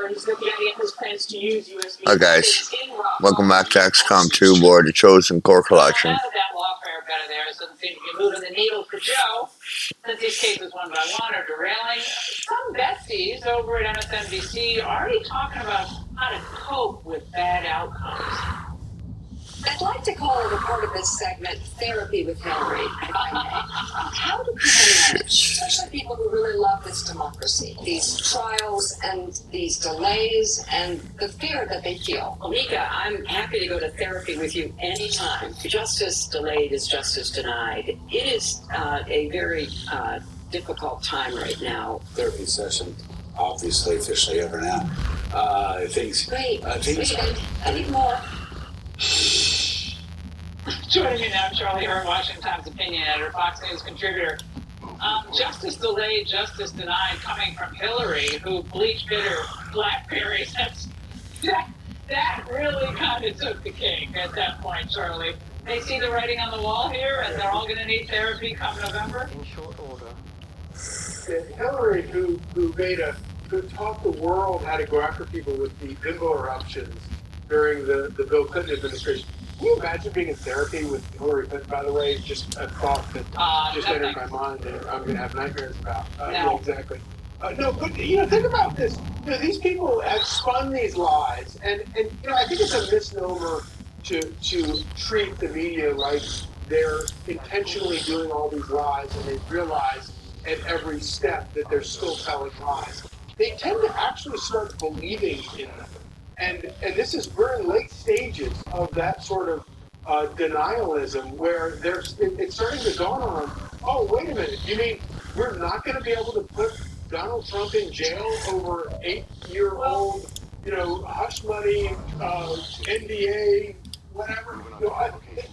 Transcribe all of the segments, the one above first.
he's looking at his plans to use USB. Hi guys, welcome back to XCOM 2 board, the Chosen Core Collection. Now that lawfare better there, so the thing you're moving the needle for Joe, since these cases one by one are derailing. Some besties over at MSNBC are already talking about how to cope with bad outcomes. I'd like to call it a part of this segment, Therapy with Hillary, if I may. How do people manage, especially people who really love this democracy, these trials and these delays and the fear that they feel? Mika, I'm happy to go to therapy with you anytime. Justice delayed is justice denied. It is a very difficult time right now. Therapy session, obviously, officially over now. Wait, I need more. Joining me now, Charlie Hurt, Washington Times opinion editor, Fox News contributor. Justice delayed, justice denied, coming from Hillary, who bleached bitter blackberries. That really kind of took the cake at that point, Charlie. They see the writing on the wall here, and they're all going to need therapy come November. In short order. Hillary, who taught the world how to go after people with the bimbo eruptions during the Bill Clinton administration. Can you imagine being in therapy with Hillary Clinton, by the way? Just a thought that just entered my mind that I'm going to have nightmares about. No. Yeah, exactly. No, but, think about this. These people have spun these lies, and I think it's a misnomer to treat the media like they're intentionally doing all these lies, and they realize at every step that they're still telling lies. They tend to actually start believing in them. And we're in late stages of that sort of denialism where it's starting to dawn on them, oh, wait a minute, you mean we're not going to be able to put Donald Trump in jail over 8-year-old, hush money, NDA, whatever?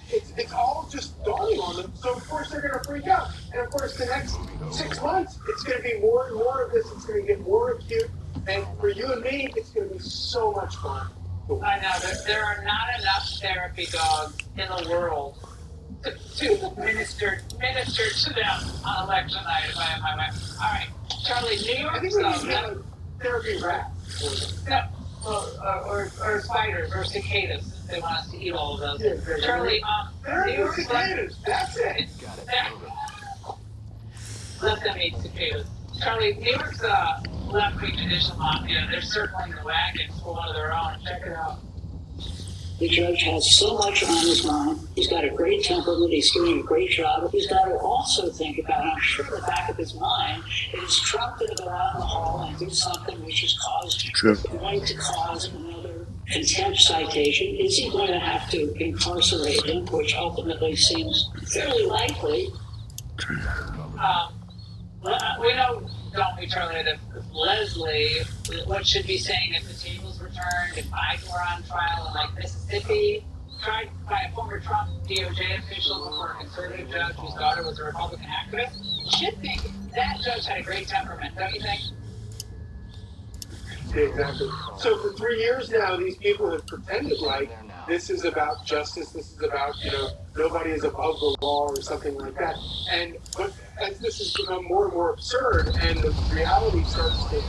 It's all just dawning on them, so of course they're going to freak out. And of course the next 6 months, it's going to be more and more of this, it's going to get more acute. And for you and me, it's going to be so much fun. I know there are not enough therapy dogs in the world to minister to them on election night, if I have my way. All right, Charlie, New York. I think we need to have a therapy rat. Or spiders or cicadas. They want us to eat all of those. Yeah, Charlie, New York cicadas. That's it. Let them eat cicadas. Charlie, New York's left-wing judicial mafia, they're circling the wagons for one of their own. Check it out. The judge has so much on his mind. He's got a great temperament. He's doing a great job. He's got to also think about, I'm sure in the back of his mind, is Trump going to go out in the hall and do something which is going to cause another contempt citation? Is he going to have to incarcerate him, which ultimately seems fairly likely? We know, don't we, Charlie, that Leslie, what should be saying if the tables returned, if Biden were on trial in Mississippi, tried by a former Trump DOJ official before a conservative judge whose daughter was a Republican activist, should think that judge had a great temperament, don't you think? Yeah, exactly. So for 3 years now, these people have pretended like this is about justice, this is about, nobody is above the law or something like that. But as this has become more and more absurd and the reality starts to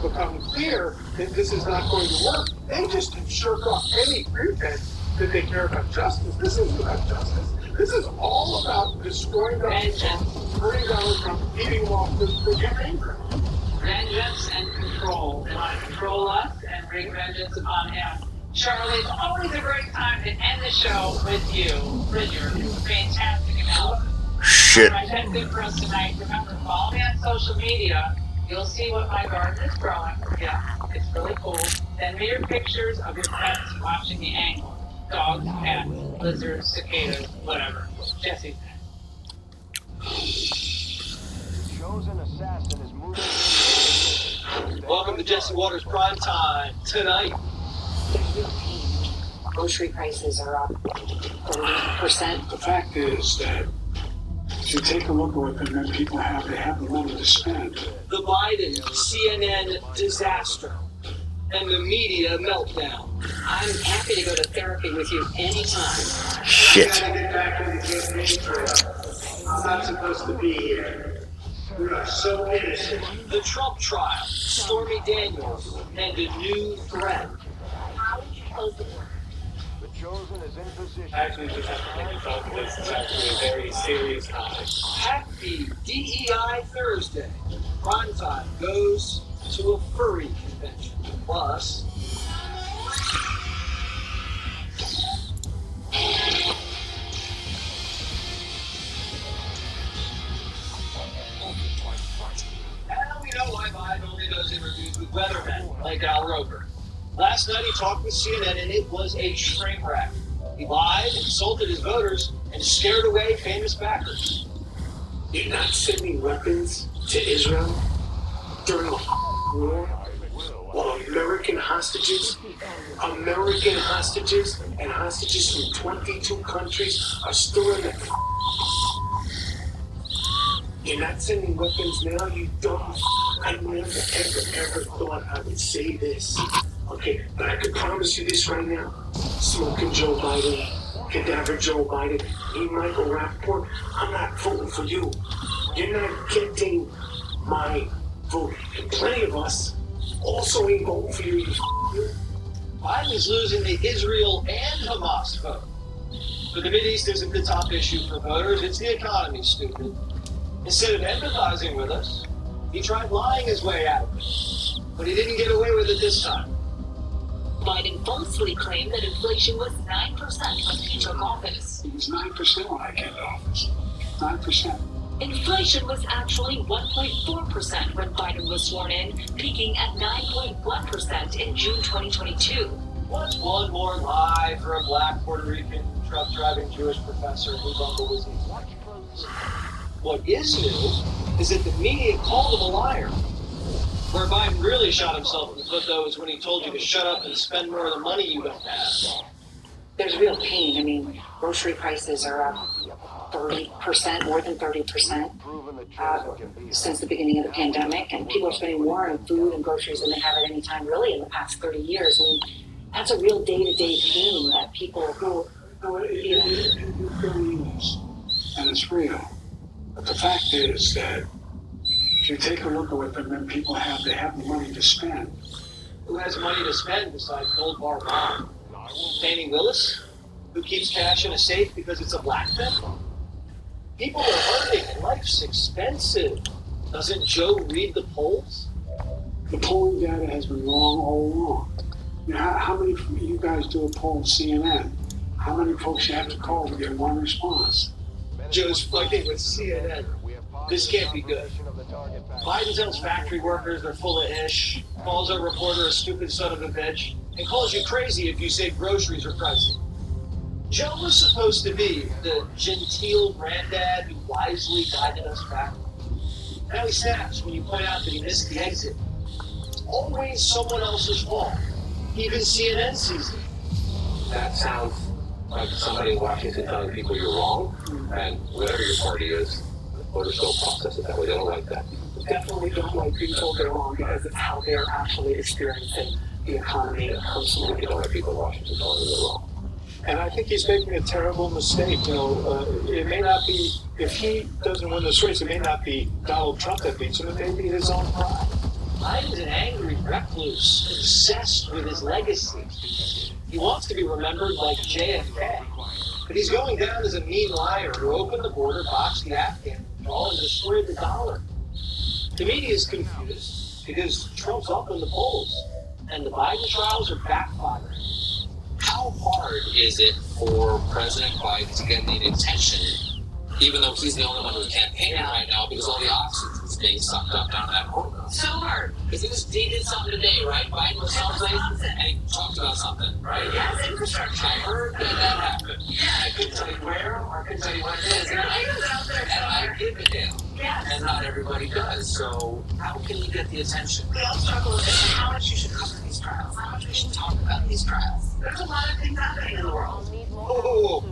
become clear that this is not going to work, they just shirk off any pretense that they care about justice. This isn't about justice. This is all about destroying Donald Trump, hurting Donald Trump, beating him off the campaign ground. Vengeance and control. They want to control us and bring vengeance upon him. Charlie, it's always a great time to end the show with you, with your fantastic analysis. Shit. All right, that's it for us tonight. Remember, follow me on social media. You'll see what my garden is growing. Yeah, it's really cool. Send me your pictures of your pets watching the angle. Dogs, cats, lizards, cicadas, whatever. Jesse. Chosen assassin is moving. Welcome to Jesse Waters Prime Time. Tonight, Grocery prices are up 30%. The fact is that if you take a look at what the men people have, they have the money to spend. the Biden CNN disaster and the media meltdown. I'm happy to go to therapy with you anytime. Shit. I gotta get back to the campaign trail. I'm not supposed to be here. We are so innocent. The Trump trial, Stormy Daniels, and a new threat. How would you close the border? The Chosen is in position. I actually just have to take a thought this. It's actually a very serious topic. Happy DEI Thursday. Primetime goes to a furry convention. Plus, now we know why Biden only does interviews with weathermen like Al Roker. Last night he talked with CNN and it was a train wreck. He lied, insulted his voters, and scared away famous backers. You're not sending weapons to Israel during a war while American hostages and hostages from 22 countries are still in the. You're not sending weapons now, you dumb. I never, ever thought I would say this. Okay, but I can promise you this right now. Smoking Joe Biden, cadaver Joe Biden, me, Michael Rappaport, I'm not voting for you. You're not getting my vote. And plenty of us also ain't voting for you. Biden's losing the Israel and Hamas vote. But the Mideast isn't the top issue for voters, it's the economy, stupid. Instead of empathizing with us, he tried lying his way out of it. But he didn't get away with it this time. Biden falsely claimed that inflation was 9% when he took office. It was 9% when I came to office. 9%. Inflation was actually 1.4% when Biden was sworn in, peaking at 9.1% in June 2022. What's one more lie for a black Puerto Rican truck-driving Jewish professor whose uncle was evil? What is new is that the media called him a liar. Where Biden really shot himself in the foot, though, is when he told you to shut up and spend more of the money you don't have. There's real pain. I mean, grocery prices are up 30%, more than 30%, since the beginning of the pandemic, and people are spending more on food and groceries than they have at any time really in the past 30 years. I mean, that's a real day-to-day pain that people feel. It really is. And it's real. But the fact is that if you take a look at what the men people have, they have the money to spend. Who has money to spend besides Gold Bar Ron? Fannie Willis, who keeps cash in a safe because it's a black thing? People are hurting and life's expensive. Doesn't Joe read the polls? The polling data has been wrong all along. You know, how many of you guys do a poll at CNN? How many folks you have to call to get one response? Joe's fighting with CNN. This can't be good. Biden tells factory workers they're full of ish, calls a reporter a stupid son of a bitch, and calls you crazy if you say groceries are pricey. Joe was supposed to be the genteel granddad who wisely guided us back. Now he snaps when you point out that he missed the exit. It's always someone else's fault. Even CNN sees it. That sounds like somebody in Washington telling people you're wrong, and whatever your party is, voters don't process it that way. They don't like that. Definitely don't like being told they're wrong because it's how they're actually experiencing the economy personally. You don't like people in Washington telling them they're wrong. And I think he's making a terrible mistake. You know, it may not be, if he doesn't win this race, it may not be Donald Trump that beats him, it may be his own pride. Biden's an angry recluse, obsessed with his legacy. He wants to be remembered like JFK, but he's going down as a mean liar who opened the border, boxed the Afghan wall, and destroyed the dollar. The media is confused because Trump's up in the polls, and the Biden trials are backfiring. How hard is it for President Biden to get the attention, even though he's the only one who's campaigning right now, because all the oxygen is being sucked up down that courtroom? So hard. Because he did something today, right? Biden was someplace and he talked about something, right? Yes, infrastructure. I heard that happened. I couldn't tell you where, or I couldn't tell you what it is. There are items out there And I give a damn. Yes. And not everybody does. So how can you get the attention? We all struggle with this. How much you should cover these trials? How much we should talk about these trials? There's a lot of things happening in the world. Oh,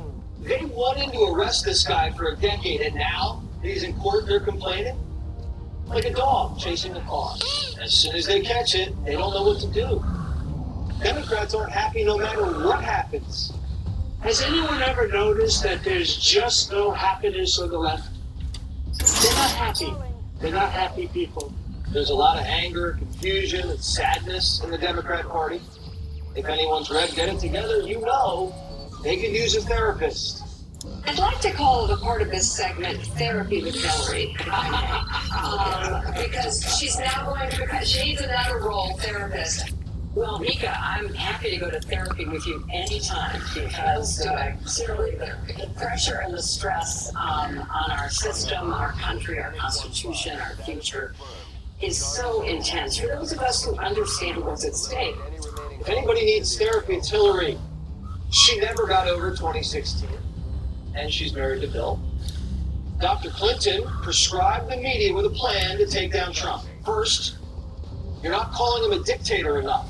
they wanted to arrest this guy for a decade, and now that he's in court, they're complaining? Like a dog chasing a car. As soon as they catch it, they don't know what to do. Democrats aren't happy no matter what happens. Has anyone ever noticed that there's just no happiness on the left? They're not happy. They're not happy people. There's a lot of anger, confusion, and sadness in the Democrat Party. If anyone's read Get It Together, you know they could use a therapist. I'd like to call a part of this segment Therapy with Hillary, if I may. Because she's now going to become, she needs another role, therapist. Well, Mika, I'm happy to go to therapy with you anytime because clearly the pressure and the stress on our system, our country, our constitution, our future is so intense. For those of us who understand what's at stake, If anybody needs therapy, it's Hillary. She never got over 2016, and she's married to Bill. Dr. Clinton prescribed the media with a plan to take down Trump. First, you're not calling him a dictator enough.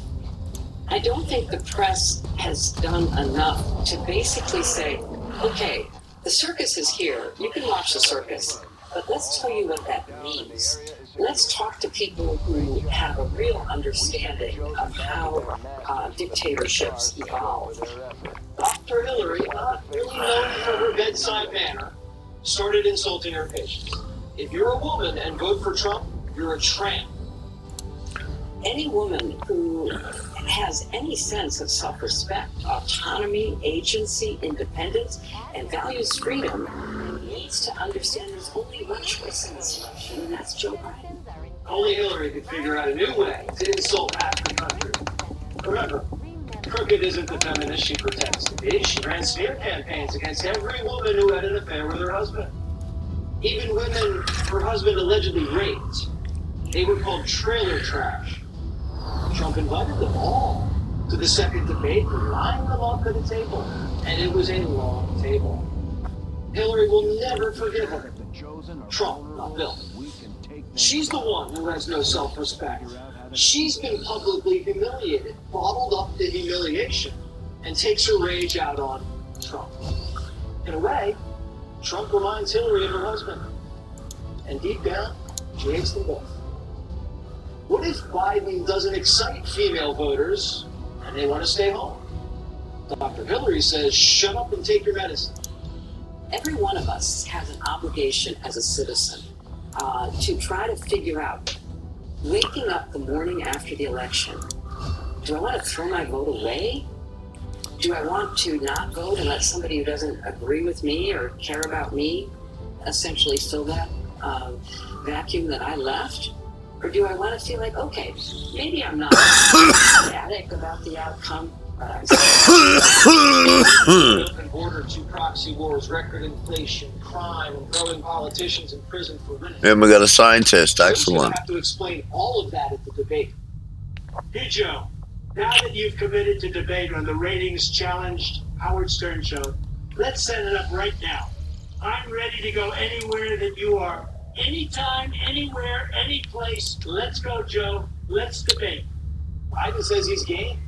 I don't think the press has done enough to basically say, okay, the circus is here. You can watch the circus, but let's tell you what that means. Let's talk to people who have a real understanding of how dictatorships evolve. Dr. Hillary, not really known for her bedside manner, started insulting her patients. If you're a woman and vote for Trump, you're a tramp. Any woman who has any sense of self-respect, autonomy, agency, independence, and values freedom needs to understand there's only one choice in this election, and that's Joe Biden. Only Hillary could figure out a new way to insult half the country. Remember, crooked isn't the feminist she pretends to be. She ran smear campaigns against every woman who had an affair with her husband. Even women her husband allegedly raped. They were called trailer trash. Trump invited them all to the second debate and lined them up at a table. And it was a long table. Hillary will never forgive him. Trump, not Bill. She's the one who has no self-respect. She's been publicly humiliated, bottled up the humiliation, and takes her rage out on Trump. In a way, Trump reminds Hillary of her husband. And deep down, she hates them both. What if Biden doesn't excite female voters and they want to stay home? Dr. Hillary says, shut up and take your medicine. Every one of us has an obligation as a citizen to try to figure out, waking up the morning after the election, do I want to throw my vote away? Do I want to not vote and let somebody who doesn't agree with me or care about me essentially fill that vacuum that I left? Or do I want to feel like, okay, maybe I'm not ecstatic about the outcome, but I'm Open border to proxy wars, record inflation, crime, and throwing politicians in prison for winning. And we got a scientist. So he's going Excellent. to have to explain all of that at the debate. Hey, Joe, now that you've committed to debate on the ratings-challenged Howard Stern show, let's set it up right now. I'm ready to go anywhere that you are. Anytime, anywhere, any place. Let's go, Joe. Let's debate. Biden says he's game.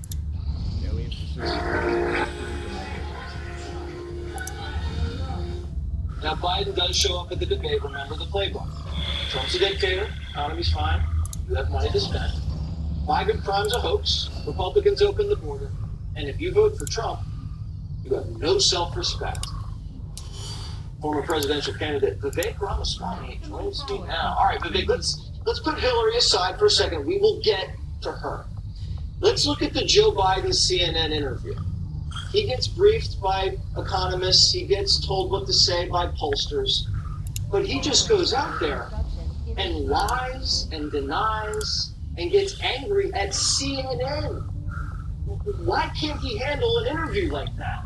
Now, Biden does show up at the debate. Remember the playbook. Trump's a dictator. Economy's fine. You have money to spend. Migrant crime's a hoax. Republicans open the border. And if you vote for Trump, you have no self-respect. Former presidential candidate Vivek Ramaswamy joins me now. All right, Vivek, let's put Hillary aside for a second. We will get to her. Let's look at the Joe Biden CNN interview. He gets briefed by economists. He gets told what to say by pollsters. But he just goes out there and lies and denies and gets angry at CNN. Why can't he handle an interview like that?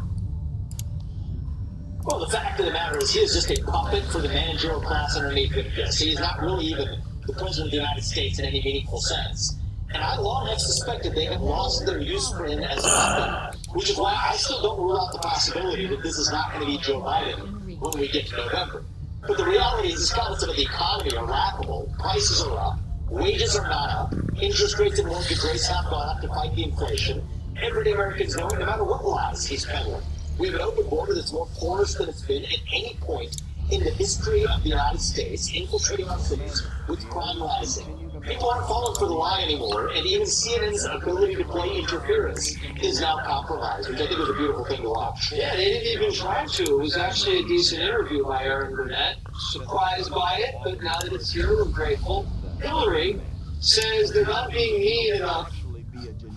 Well, the fact of the matter is he is just a puppet for the managerial class underneath him. He's not really even the president of the United States in any meaningful sense. And I long have suspected they have lost their use for him as a puppet, which is why I still don't rule out the possibility that this is not going to be Joe Biden when we get to November. But the reality is the skeleton of the economy are laughable. Prices are up. Wages are not up. Interest rates and mortgage rates have gone up to fight the inflation. Everyday Americans know no matter what lies he's peddling. We have an open border that's more porous than it's been at any point in the history of the United States, infiltrating our cities with crime rising. People aren't falling for the lie anymore, and even CNN's ability to play interference is now compromised, which I think was a beautiful thing to watch. Yeah, they didn't even try to. It was actually a decent interview by Aaron Burnett. Surprised by it, but now that it's here, we're grateful. Hillary says they're not being mean enough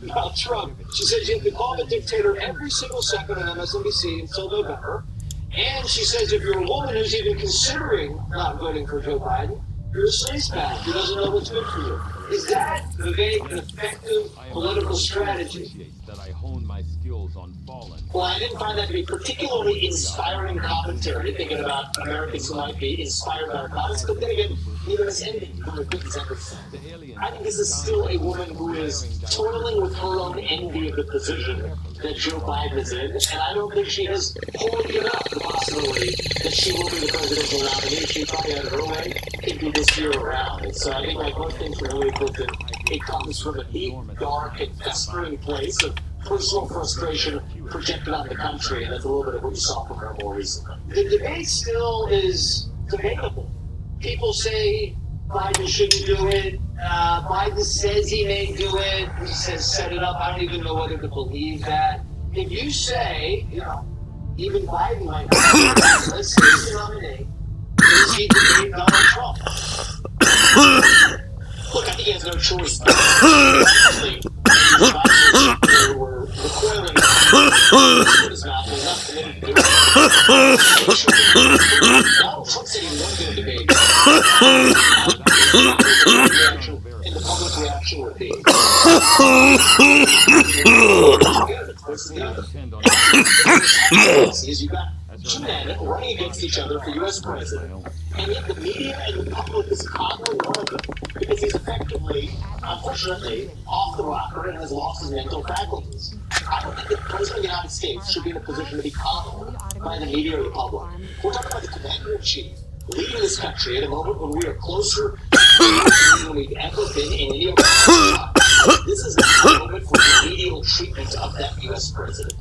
about Trump. She says you have to call him a dictator every single second on MSNBC until November. And she says if you're a woman who's even considering not voting for Joe Biden, you're a spaceman who doesn't know what's good for you. Is that, Vivek, an effective political strategy? That I hone my skills on fallen. Well, I didn't find that to be particularly inspiring commentary, thinking about Americans who might be inspired by our comments, but then again, neither has ended from a good everything. I think this is still a woman who is toiling with her own envy of the position that Joe Biden is in, and I don't think she has wholly given up the possibility that she will be the presidential nominee. She probably had her way, it'd be this year around. And so I think like most things for Hillary Clinton, it comes from a deep, dark, and festering place of personal frustration projected on the country, and that's a little bit of what you saw from her more recently. The debate still is debatable. People say Biden shouldn't do it. Biden says he may do it. He says set it up. I don't even know whether to believe that. If you say, even Biden might not, let's say he's the nominee, does he debate Donald Trump? Look, I think he has no choice. Obviously, his advisors were recoiling from his mouth. He's not committed to do it. Donald Trump said he wasn't going to debate. And the public reaction would be. You got two men running against each other for U.S. president, and yet the media and the public is coddling one of them because he's effectively, unfortunately, off the rocker and has lost his mental faculties. I don't think the president of the United States should be in a position to be coddled by the media or the public. We're talking about the commander-in-chief leading this country at a moment when we are closer than we've ever been in any of our lives. This is not a moment for remedial treatment of that U.S. president.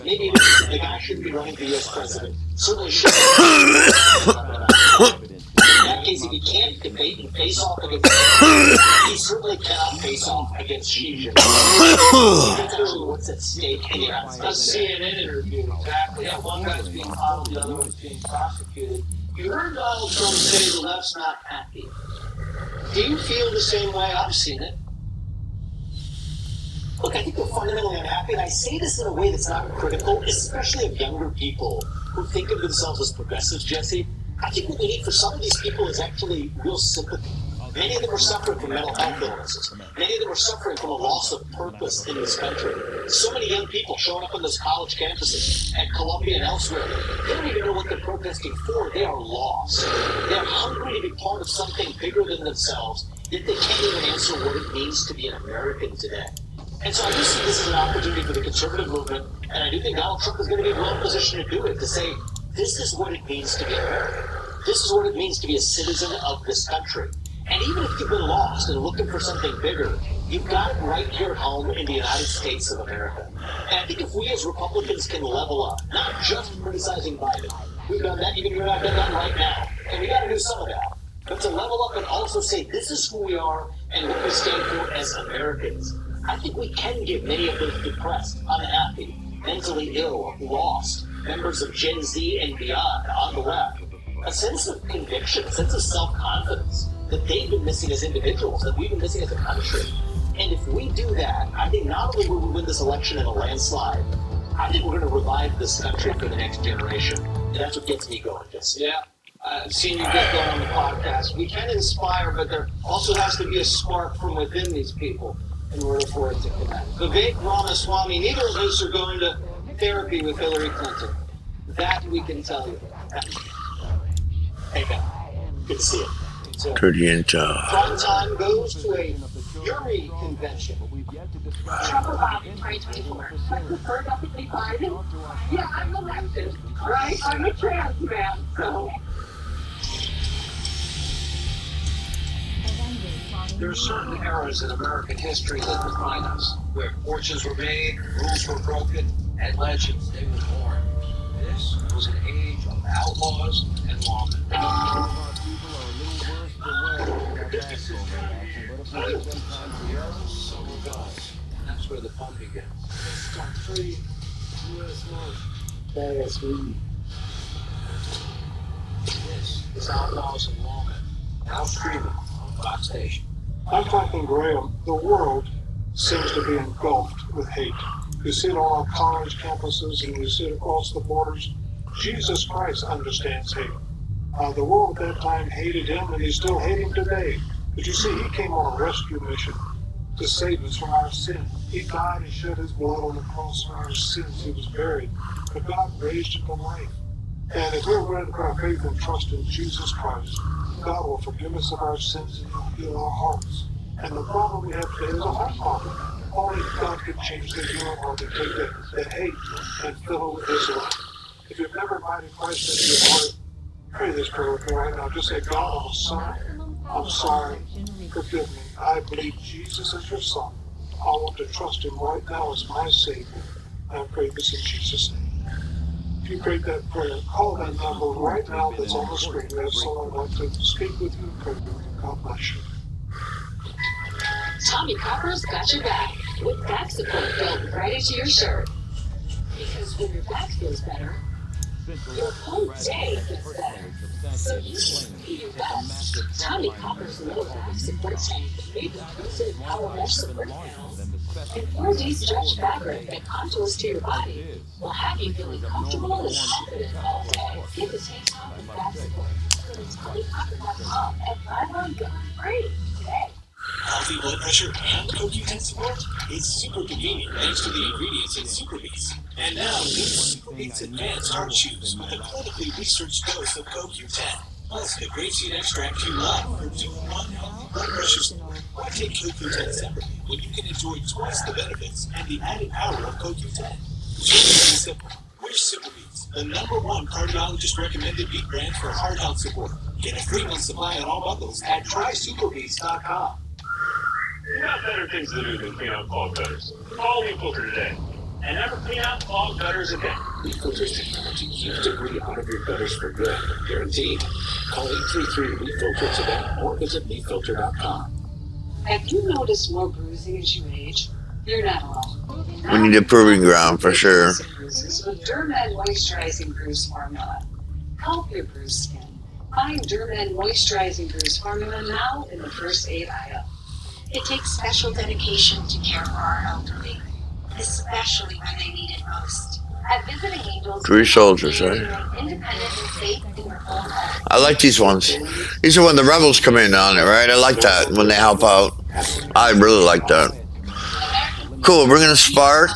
Maybe the guy shouldn't be running for U.S. president. Certainly shouldn't. In that case, if he can't debate and face off against he certainly cannot face off against Xi Jinping. That's actually what's at stake in the United States. A CNN interview, exactly. Yeah, one guy's being coddled, the other one's being prosecuted. You heard Donald Trump say the left's not happy. Do you feel the same way? I've seen it. Look, I think they're fundamentally unhappy, and I say this in a way that's not critical, especially of younger people who think of themselves as progressives, Jesse. I think what we need for some of these people is actually real sympathy. Many of them are suffering from mental health illnesses. Many of them are suffering from a loss of purpose in this country. So many young people showing up on those college campuses at Columbia and elsewhere, they don't even know what they're protesting for. They are lost. They're hungry to be part of something bigger than themselves, yet they can't even answer what it means to be an American today. And so I do see this as an opportunity for the conservative movement, and I do think Donald Trump is going to be well positioned to do it, to say, this is what it means to be American. This is what it means to be a citizen of this country. And even if you've been lost and looking for something bigger, you've got it right here at home in the United States of America. And I think if we as Republicans can level up, not just criticizing Biden, we've done that, even we're not done that right now, and we got to do some of that, but to level up and also say, this is who we are and what we stand for as Americans. I think we can give many of those depressed, unhappy, mentally ill, lost, members of Gen Z and beyond on the left, a sense of conviction, a sense of self-confidence that they've been missing as individuals, that we've been missing as a country. And if we do that, I think not only will we win this election in a landslide, I think we're going to revive this country for the next generation. And that's what gets me going, Jesse. Yeah. I've seen you get going on the podcast. We can inspire, but there also has to be a spark from within these people in order for it to connect. Vivek Ramaswamy, neither of us are going to therapy with Hillary Clinton. That we can tell you. Hey, Ben. Good to see you. So, Prime time goes to a Fury convention. Trump or Biden 2024. I prefer definitely Biden. Yeah, I'm elected, right? I'm a trans man, so. There are certain eras in American history that define us, where fortunes were made, rules were broken, and legends, they were born. This was an age of outlaws and lawmen. that last covert action, but if we give them time to rest, So does. And that's where the fun begins. Start 3 U.S. months. That's me. This is Outlaws and Lawmen. Now streaming on Fox Station. I'm talking Graham. The world seems to be engulfed with hate. You see it on our college campuses and you see it across the borders. Jesus Christ understands hate. The world at that time hated him and they still hate him today. But you see, he came on a rescue mission to save us from our sin. He died and shed his blood on the cross for our sins. He was buried. But God raised him to life. And if we're willing to put our faith and trust in Jesus Christ, God will forgive us of our sins and he'll heal our hearts. And the problem we have today is a heart problem. Only God can change the human heart and take that hate and fill it with his love. If you've never invited Christ into your heart, pray this prayer with me right now. Just say, God, I'm sorry. I'm sorry. Forgive me. I believe Jesus is your son. I want to trust him right now as my Savior. I pray this in Jesus' name. If you prayed that prayer, call that number right now that's on the screen. That's someone I'd like to speak with you and pray with you. God bless you. Tommy Copper's got your back with back support built right into your shirt. Because when your back feels better, your whole day gets better. So you can be your best. Tommy Copper's low back support tank made with built-in power mesh support panels and 4D stretch fabric that contours to your body will have you feeling comfortable and confident all day. Get the same Tommy back support. Go to TommyCopper.com and buy one going free today. Healthy blood pressure and CoQ10 support? It's super convenient thanks to the ingredients in Super Beats. And now, new Super Beats Advanced Heart Chews with a clinically researched dose of CoQ10. Plus, the grapeseed extract you love for 2-in-1 healthy blood pressure support. Why take CoQ10 separately when you can enjoy twice the benefits and the added power of CoQ10? It's really simple. We're Super Beats, the #1 cardiologist recommended beat brand for heart health support. Get a free month supply on all bundles at trysuperbeats.com. You got better things to do than clean out clogged gutters. Call Leaf Filter today. And never clean out clogged gutters again. Leaf Filter's technology keeps debris out of your gutters for good. Guaranteed. Call 833-LEAF-FILTER today or visit leaffilter.com. Have you noticed more bruising as you age? You're not alone. We need a proving ground for sure. Bruises with Dermed Moisturizing Bruise Formula. Help your bruised skin. Find Dermed Moisturizing Bruise Formula now in the first aid aisle. It takes special dedication to care for our elderly, especially when they need it most. At Visiting Angels, 3 soldiers, eh? independent and safe in your own home. I like these ones. These are when the rebels come in on it, right? I like that when they help out. I really like that. Cool, we're gonna spark.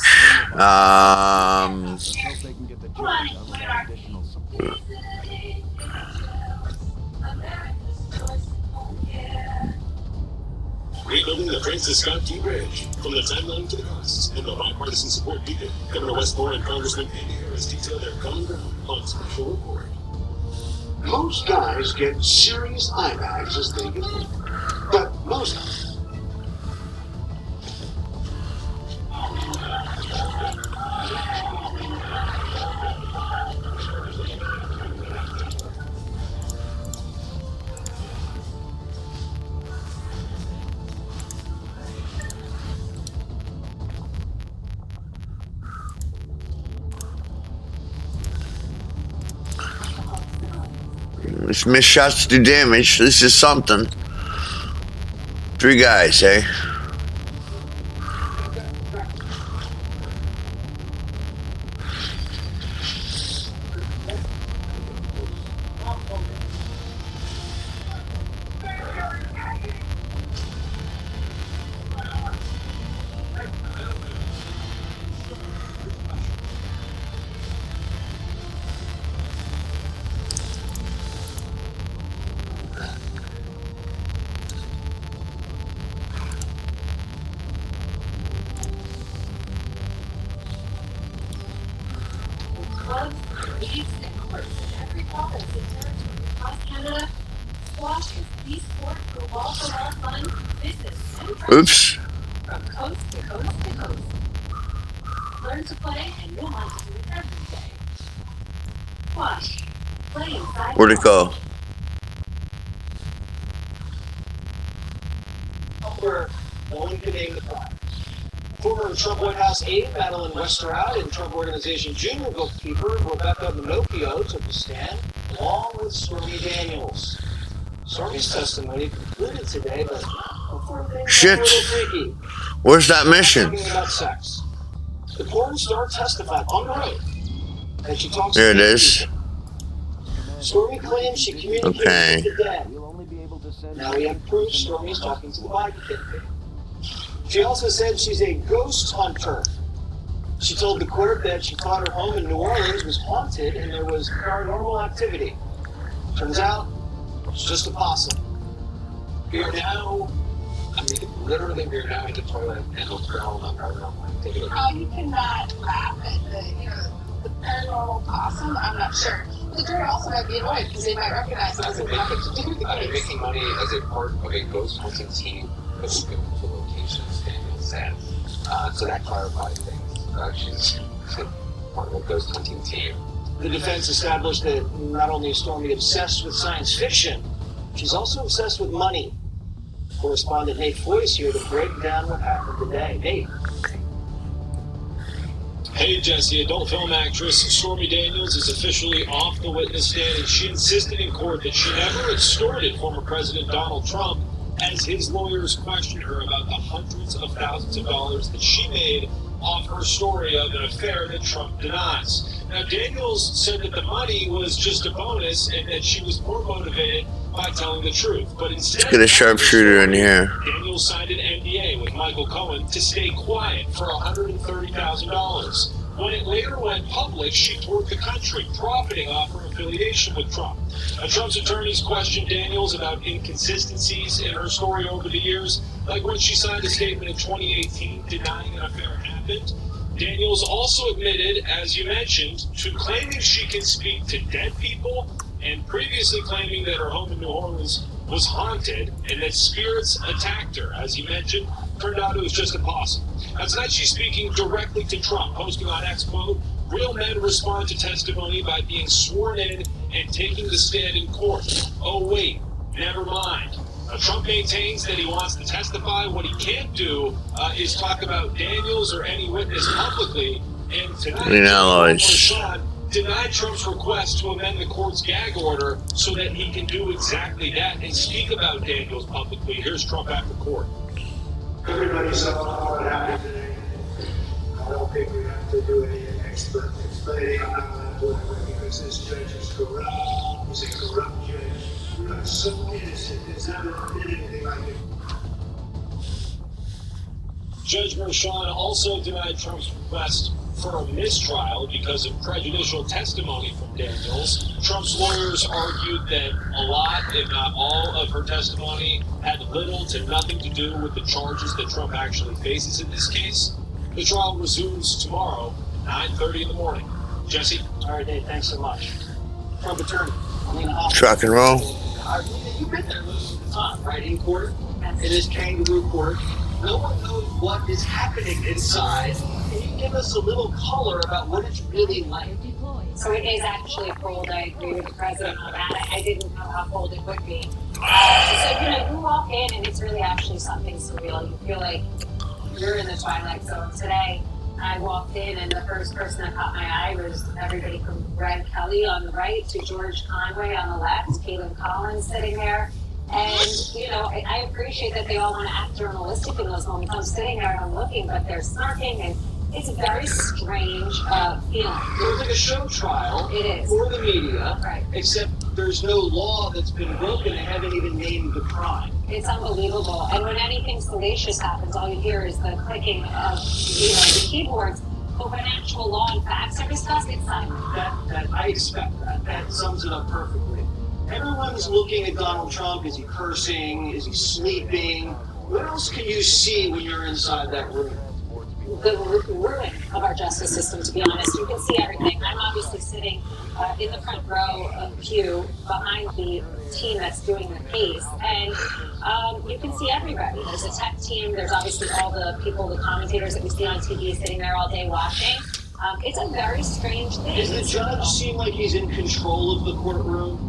Rebuilding the Francis Scott Key Bridge. From the timeline to the costs and the bipartisan support needed, Governor Westmore and Congressman Andy Harris detail their common ground on special report. Most guys get serious eye bags as they get older, but most These missed shots do damage. This is something. 3 guys, eh? Clubs, leagues, and courts in every province and territory across Canada. Squash is the sport for wall-to-wall fun, business, and friendship. Oops. From coast to coast to coast. Learn to play and you'll want to do it every day. Squash. Play inside. Where'd it go? where no one can name the crime. Former Trump White House aide Madeline Westerhout and Trump Organization junior bookkeeper Rebecca Minocchio took the stand, along with Stormy Daniels. Stormy's testimony concluded today, but before things Shit. got a little freaky. Where's that mission? Talking about sex. The porn star testified on the road that she talks Here to it dead is. people. Stormy claims she communicated Okay. with the dead. You'll only be able to send Now we have proof Stormy's talking to the Biden campaign. She also said she's a ghost hunter. She told the court that she thought her home in New Orleans was haunted and there was paranormal activity. Turns out, it's just a possum. We are now, I mean, literally, we are now in the toilet and it's ground on paranormal activity. How you cannot laugh at the paranormal possum, I'm not sure. The jury also might be annoyed because they might recognize it as nothing to do with the I've been case. making money as a part of a ghost hunting team that will go to locations Daniel said. So that clarifies things. She's part of a ghost hunting team. The defense established that not only is Stormy obsessed with science fiction, she's also obsessed with money. Correspondent Nate Foyce here to break down what happened today. Nate. Hey Jesse, adult film actress Stormy Daniels is officially off the witness stand, and she insisted in court that she never extorted former President Donald Trump as his lawyers questioned her about the hundreds of thousands of dollars that she made off her story of an affair that Trump denies. Now, Daniels said that the money was just a bonus and that she was more motivated by telling the truth. But instead, Let's get a sharpshooter in here. Daniels signed an NDA with Michael Cohen to stay quiet for $130,000. When it later went public, she toured the country, profiting off her affiliation with Trump. Now, Trump's attorneys questioned Daniels about inconsistencies in her story over the years, like when she signed a statement in 2018 denying an affair happened. Daniels also admitted, as you mentioned, to claiming she can speak to dead people and previously claiming that her home in New Orleans was haunted and that spirits attacked her. As you mentioned, turned out it was just a possum. Now, tonight she's speaking directly to Trump, posting on X, quote, "Real men respond to testimony by being sworn in and taking the stand in court. Oh, wait, never mind." Trump maintains that he wants to testify. What he can't do is talk about Daniels or any witness publicly. And tonight, Sean denied Trump's request to amend the court's gag order so that he can do exactly that and speak about Daniels publicly. Here's Trump after court. Everybody saw what happened today. I don't think we have to do any expert explaining whatever, because this judge is corrupt. He's a corrupt judge. So innocent. There's never been anything like it. Judge Mershon also denied Trump's request for a mistrial because of prejudicial testimony from Daniels. Trump's lawyers argued that a lot, if not all, of her testimony had little to nothing to do with the charges that Trump actually faces in this case. The trial resumes tomorrow, 9:30 in the morning. Jesse? All right, Dave, thanks so much. Trump attorney, Alina Hoffman. Rock and roll. You've been there most of the time, right? In court, in this kangaroo court. No one knows what is happening inside. Can you give us a little color about what it's really like? So it is actually cold. I agree with the president on that. I didn't know how cold it would be. So, you walk in and it's really actually something surreal. You feel like you're in the twilight zone. Today, I walked in and the first person that caught my eye was everybody from Greg Kelly on the right to George Conway on the left, Caitlin Collins sitting there. And, I appreciate that they all want to act journalistic in those moments. I'm sitting there and I'm looking, but they're smirking, and it's a very strange feeling. It's like a show trial. It is. For the media. Right. Except there's no law that's been broken. They haven't even named the crime. It's unbelievable. And when anything salacious happens, all you hear is the clicking of, the keyboards. But when actual law and facts are discussed, it's silent. That I expect that. That sums it up perfectly. Everyone's looking at Donald Trump. Is he cursing? Is he sleeping? What else can you see when you're inside that room? The ruin of our justice system, to be honest. You can see everything. I'm obviously sitting in the front row of the pew behind the team that's doing the case, and you can see everybody. There's a tech team. There's obviously all the people, the commentators that we see on TV sitting there all day watching. It's a very strange thing. Does the judge seem like he's in control of the courtroom?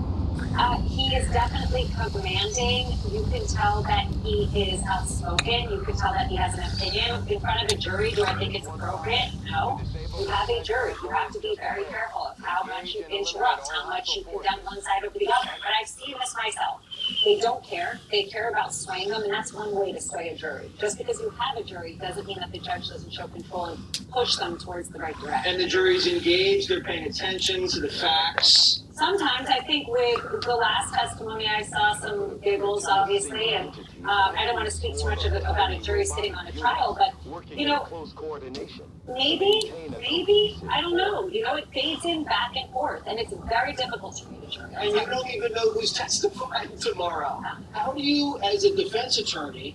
He He is definitely commanding. You can tell that he is outspoken. You can tell that he has an opinion. In front of a jury, do I think it's appropriate? No. You have a jury. You have to be very careful of how much you interrupt, how much you condemn one side over the other. But I've seen this myself. They don't care. They care about swaying them, and that's one way to sway a jury. Just because you have a jury doesn't mean that the judge doesn't show control and push them towards the right direction. And the jury's engaged. They're paying attention to the facts. Sometimes I think with the last testimony, I saw some giggles, obviously, and I don't want to speak too much about a jury sitting on a trial, but, you know, maybe, I don't know. You know, it fades in back and forth, and it's very difficult to read a jury. And you don't even know who's testifying tomorrow. How do you, as a defense attorney,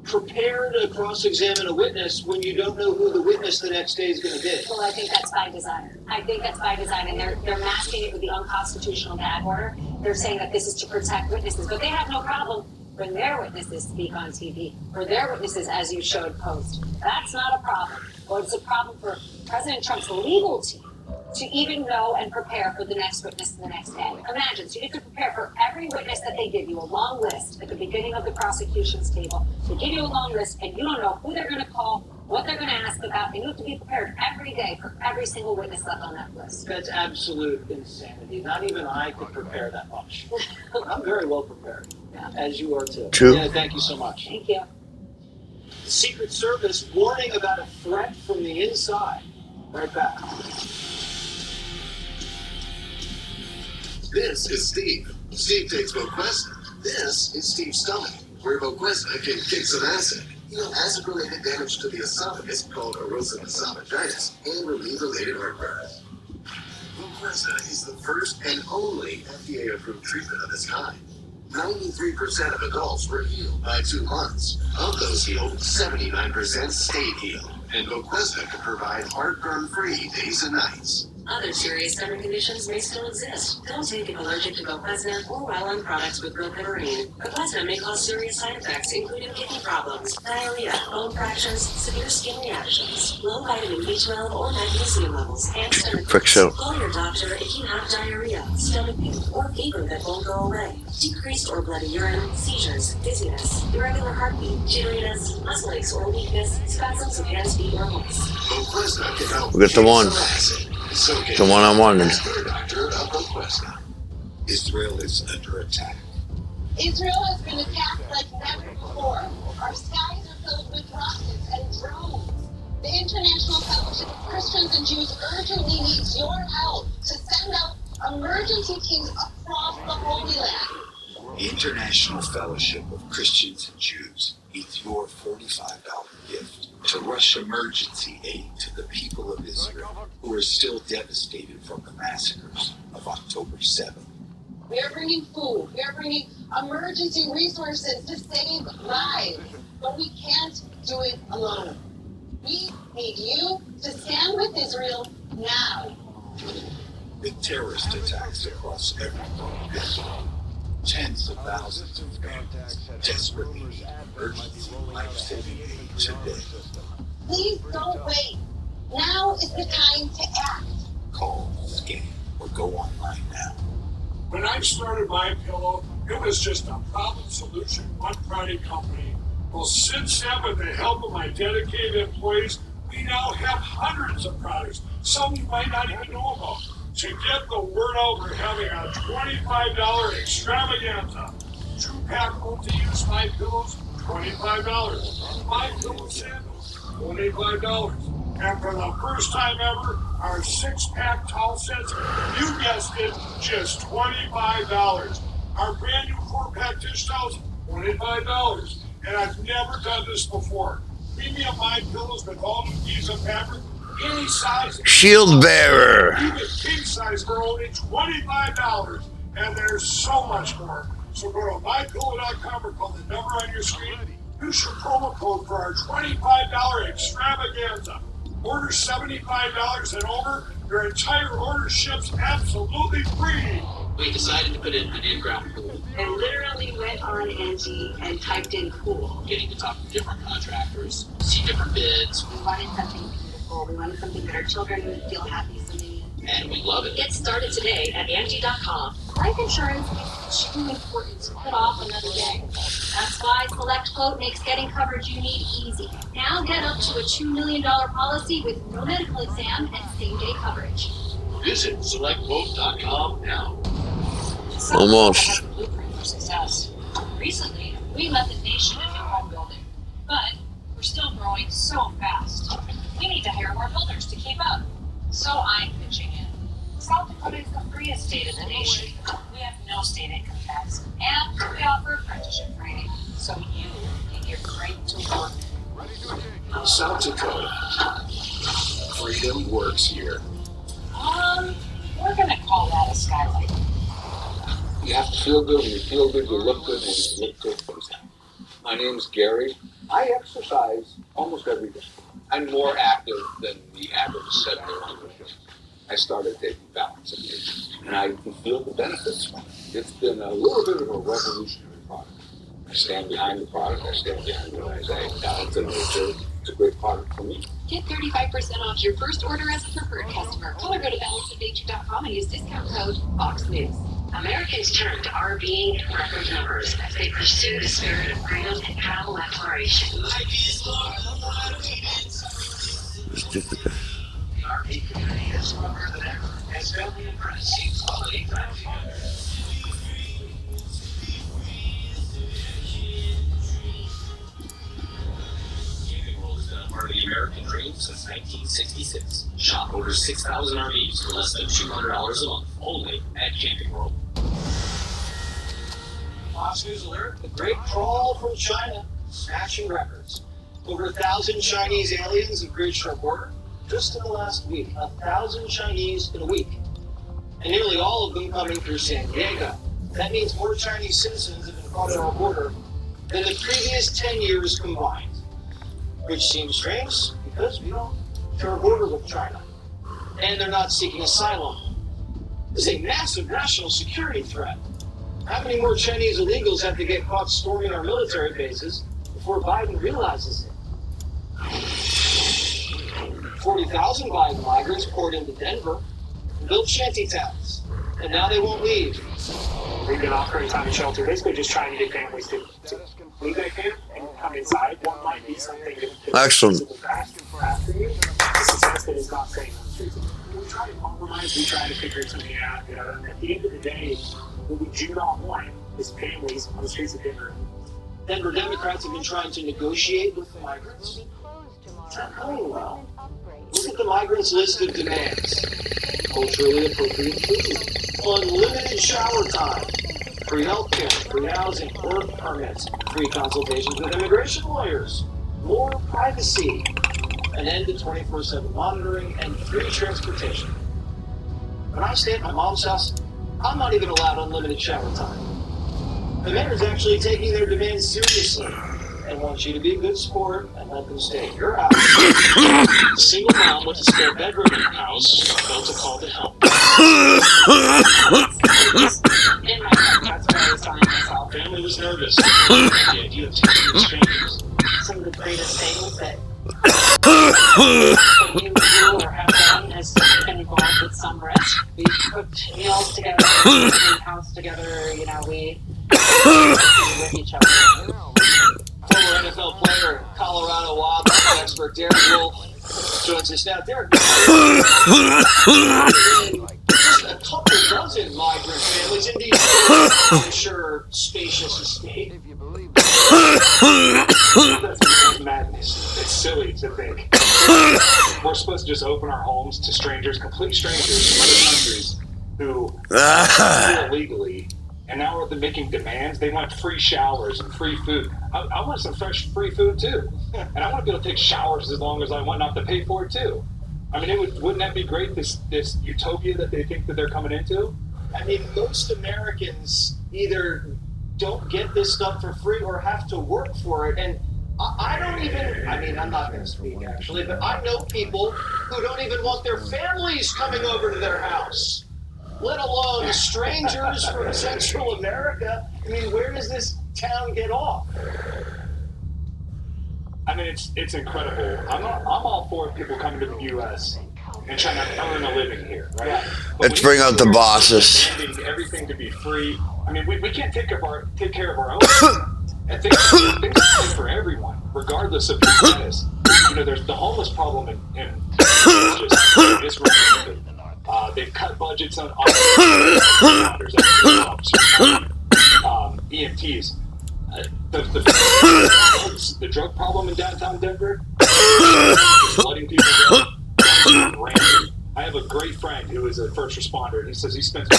prepare to cross-examine a witness when you don't know who the witness the next day is going to be? Well, I think that's by design. And they're masking it with the unconstitutional gag order. They're saying that this is to protect witnesses, but they have no problem when their witnesses speak on TV, or their witnesses, as you showed, post. That's not a problem. Well, it's a problem for President Trump's legal team to even know and prepare for the next witness the next day. Imagine, so you have to prepare for every witness that they give you, a long list at the beginning of the prosecution's table. They give you a long list, and you don't know who they're going to call, what they're going to ask about, and you have to be prepared every day for every single witness left on that list. That's absolute insanity. Not even I could prepare that much. I'm very well prepared, as you are too. True. Yeah, thank you so much. Thank you. The Secret Service warning about a threat from the inside. Right back. This is Steve. Steve takes Voquezna. This is Steve's stomach, where Voquezna can kick some acid. Heal acid-related damage to the esophagus called erosive esophagitis and relieve related heartburn. Voquezna is the first and only FDA-approved treatment of its kind. 93% of adults were healed by 2 months. Of those healed, 79% stayed healed. And Voquezna can provide heartburn-free days and nights. Other serious stomach conditions may still exist. Don't take if allergic to Voquezna or while on products with rilpivirine. Voquezna may cause serious side effects, including kidney problems, diarrhea, bone fractures, severe skin reactions, low vitamin B12 or magnesium levels, and stomach pains. Call your doctor if you have diarrhea, stomach pain, or fever that won't go away. Decreased or bloody urine, seizures, dizziness, irregular heartbeat, jitteriness, muscle aches or weakness, spasms of hands, feet, or legs. Voquezna can help. We got the one. The one I wanted. Israel is under attack. Israel has been attacked like never before. Our skies are filled with rockets and drones. The International Fellowship of Christians and Jews urgently needs your help to send out emergency teams across the Holy Land. The International Fellowship of Christians and Jews needs your $45 gift to rush emergency aid to the people of Israel who are still devastated from the massacres of October 7th. We are bringing food. We are bringing emergency resources to save lives. But we can't do it alone. We need you to stand with Israel now. With terrorist attacks across every part of Israel, tens of thousands of families desperately need emergency life-saving aid today. Please don't wait. Now is the time to act. Call, scan, or go online now. When I started MyPillow, it was just a problem-solution, one-product company. Well, since then, with the help of my dedicated employees, we now have hundreds of products, some you might not even know about. To get the word out, we're having a $25 extravaganza. 2-pack multi-use MyPillows, $25. MyPillow sandals, $25. And for the first time ever, our 6-pack towel sets, you guessed it, just $25. Our brand new 4-pack dish towels, $25. And I've never done this before. Premium MyPillows with all new Giza fabric, any size. Shield bearer. Even king size for only $25. And there's so much more. So go to MyPillow.com or call the number on your screen. Use your promo code for our $25 extravaganza. Order $75 and over, your entire order ships absolutely free. We decided to put in an in-ground pool. And literally went on Angie and typed in pool. Getting to talk to different contractors, see different bids. We wanted something beautiful. We wanted something that our children would feel happy swimming in. And we love it. Get started today at Angie.com. Life insurance is too important to put off another day. That's why Select Quote makes getting coverage you need easy. Now get up to a $2 million policy with no medical exam and same-day coverage. Visit SelectQuote.com now. Almost. Blueprint for success. Recently, we led the nation in new home building, but we're still growing so fast. We need to hire more builders to keep up. So I'm pitching in. South Dakota is the freest state in the nation. We have no state income tax, and we offer apprenticeship training, so you can get right to work. South Dakota. Freedom works here. We're gonna call that a skylight. You have to feel good. When you feel good, you look good. When you look good, things happen. My name's Gary. I exercise almost every day. I'm more active than the average 7-year-old. I started taking balance and I can feel the benefits from it. It's been a little bit of a revolutionary product. I stand behind the product. I stand behind what I say. It's a great product for me. Get 35% off your first order as a preferred customer. Call or go to balanceofnature.com and use discount code FOXNEWS. Americans turn to RVing and record numbers as they pursue the spirit of freedom and travel exploration. The RV community is stronger than ever as family and friends seek quality time together. Camping World has been a part of the American dream since 1966. Shop over 6,000 RVs for less than $200 a month, only at Camping World. Fox News alert, the Great Crawl from China, smashing records. Over 1,000 Chinese aliens have breached our border. Just in the last week, 1,000 Chinese in a week. And nearly all of them coming through San Diego. That means more Chinese citizens have been crossing our border than the previous 10 years combined. Which seems strange because we don't share a border with China. And they're not seeking asylum. This is a massive national security threat. How many more Chinese illegals have to get caught storming our military bases before Biden realizes it? 40,000 Biden migrants poured into Denver and built shanty towns, and now they won't leave. We've been offering time and shelter, basically just trying to get families to leave their camp and come inside. What might be something that Excellent. after you, the success that is not staying on the streets. We try to compromise, we try to figure something out, you know, and at the end of the day, what we do not want is families on the streets of Denver. Denver Democrats have been trying to negotiate with the migrants. It's not going well. Look at the migrants' list of demands. Culturally appropriate food, unlimited shower time, free healthcare, free housing, work permits, free consultations with immigration lawyers, more privacy, an end to 24/7 monitoring, and free transportation. When I stay at my mom's house, I'm not even allowed unlimited shower time. The mayor's actually taking their demands seriously and wants you to be a good sport and let them stay at your house. A single mom with a spare bedroom in her house felt a call to help. In my heart, that's what I was telling myself. Family was nervous. The idea of taking in strangers. Some of the greatest things that you do or have done has been involved with some risk. We cooked meals together, we cleaned house together, you know, we with each other. Former NFL player, Colorado Wildcat expert Derek Wolf joins us now. Derek, just a couple dozen migrant families in these, I'm sure, spacious estate. That's madness. It's silly to think. We're supposed to just open our homes to strangers, complete strangers from other countries who are illegally. And now they're making demands. They want free showers and free food. I want some fresh free food too. And I want to be able to take showers as long as I want, not to pay for it too. I mean, wouldn't that be great, this utopia that they think that they're coming into? I mean, most Americans either don't get this stuff for free or have to work for it. And I don't even, I mean, I'm not going to speak actually, but I know people who don't even want their families coming over to their house, let alone strangers from Central America. I mean, where does this town get off? I mean, it's incredible. I'm all for people coming to the U.S. and trying to earn a living here, right? Let's bring out the bosses. Demanding everything to be free. I mean, we can't take care of our own. And things are free for everyone, regardless of your status. You know, there's the homeless problem in just they've cut budgets on EMTs. The drug problem in downtown Denver is letting people go. I have a great friend who is a first responder. He says he spends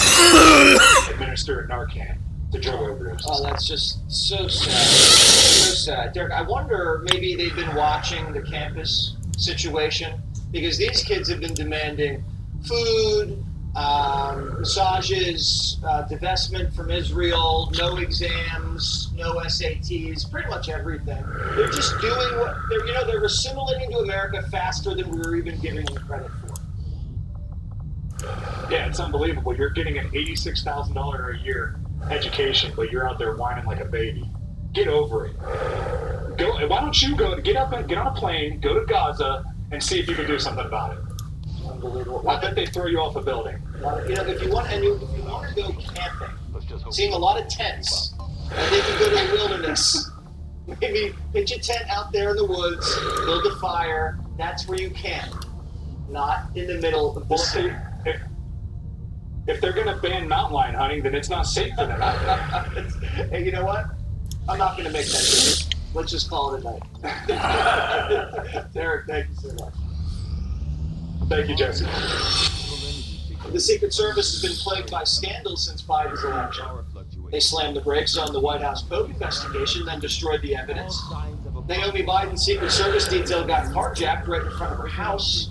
administering Narcan to drug overdoses. Oh, that's just so sad. So sad. Derek, I wonder maybe they've been watching the campus situation, because these kids have been demanding food, massages, divestment from Israel, no exams, no SATs, pretty much everything. They're just doing what they're assimilating to America faster than we were even giving them credit for. Yeah, it's unbelievable. You're getting an $86,000 a year education, but you're out there whining like a baby. Get over it. Why don't you get on a plane, go to Gaza, and see if you can do something about it? Unbelievable. I bet they throw you off a building. If you want to go camping, seeing a lot of tents, I think you go to the wilderness. Maybe pitch a tent out there in the woods, build a fire. That's where you camp, not in the middle of the city. If they're going to ban mountain lion hunting, then it's not safe for them. Hey, you know what? I'm not going to make that decision. Let's just call it a night. Derek, thank you so much. Thank you, Jesse. The Secret Service has been plagued by scandals since Biden's election. They slammed the brakes on the White House probe investigation, then destroyed the evidence. Naomi Biden's Secret Service detail got carjacked right in front of her house.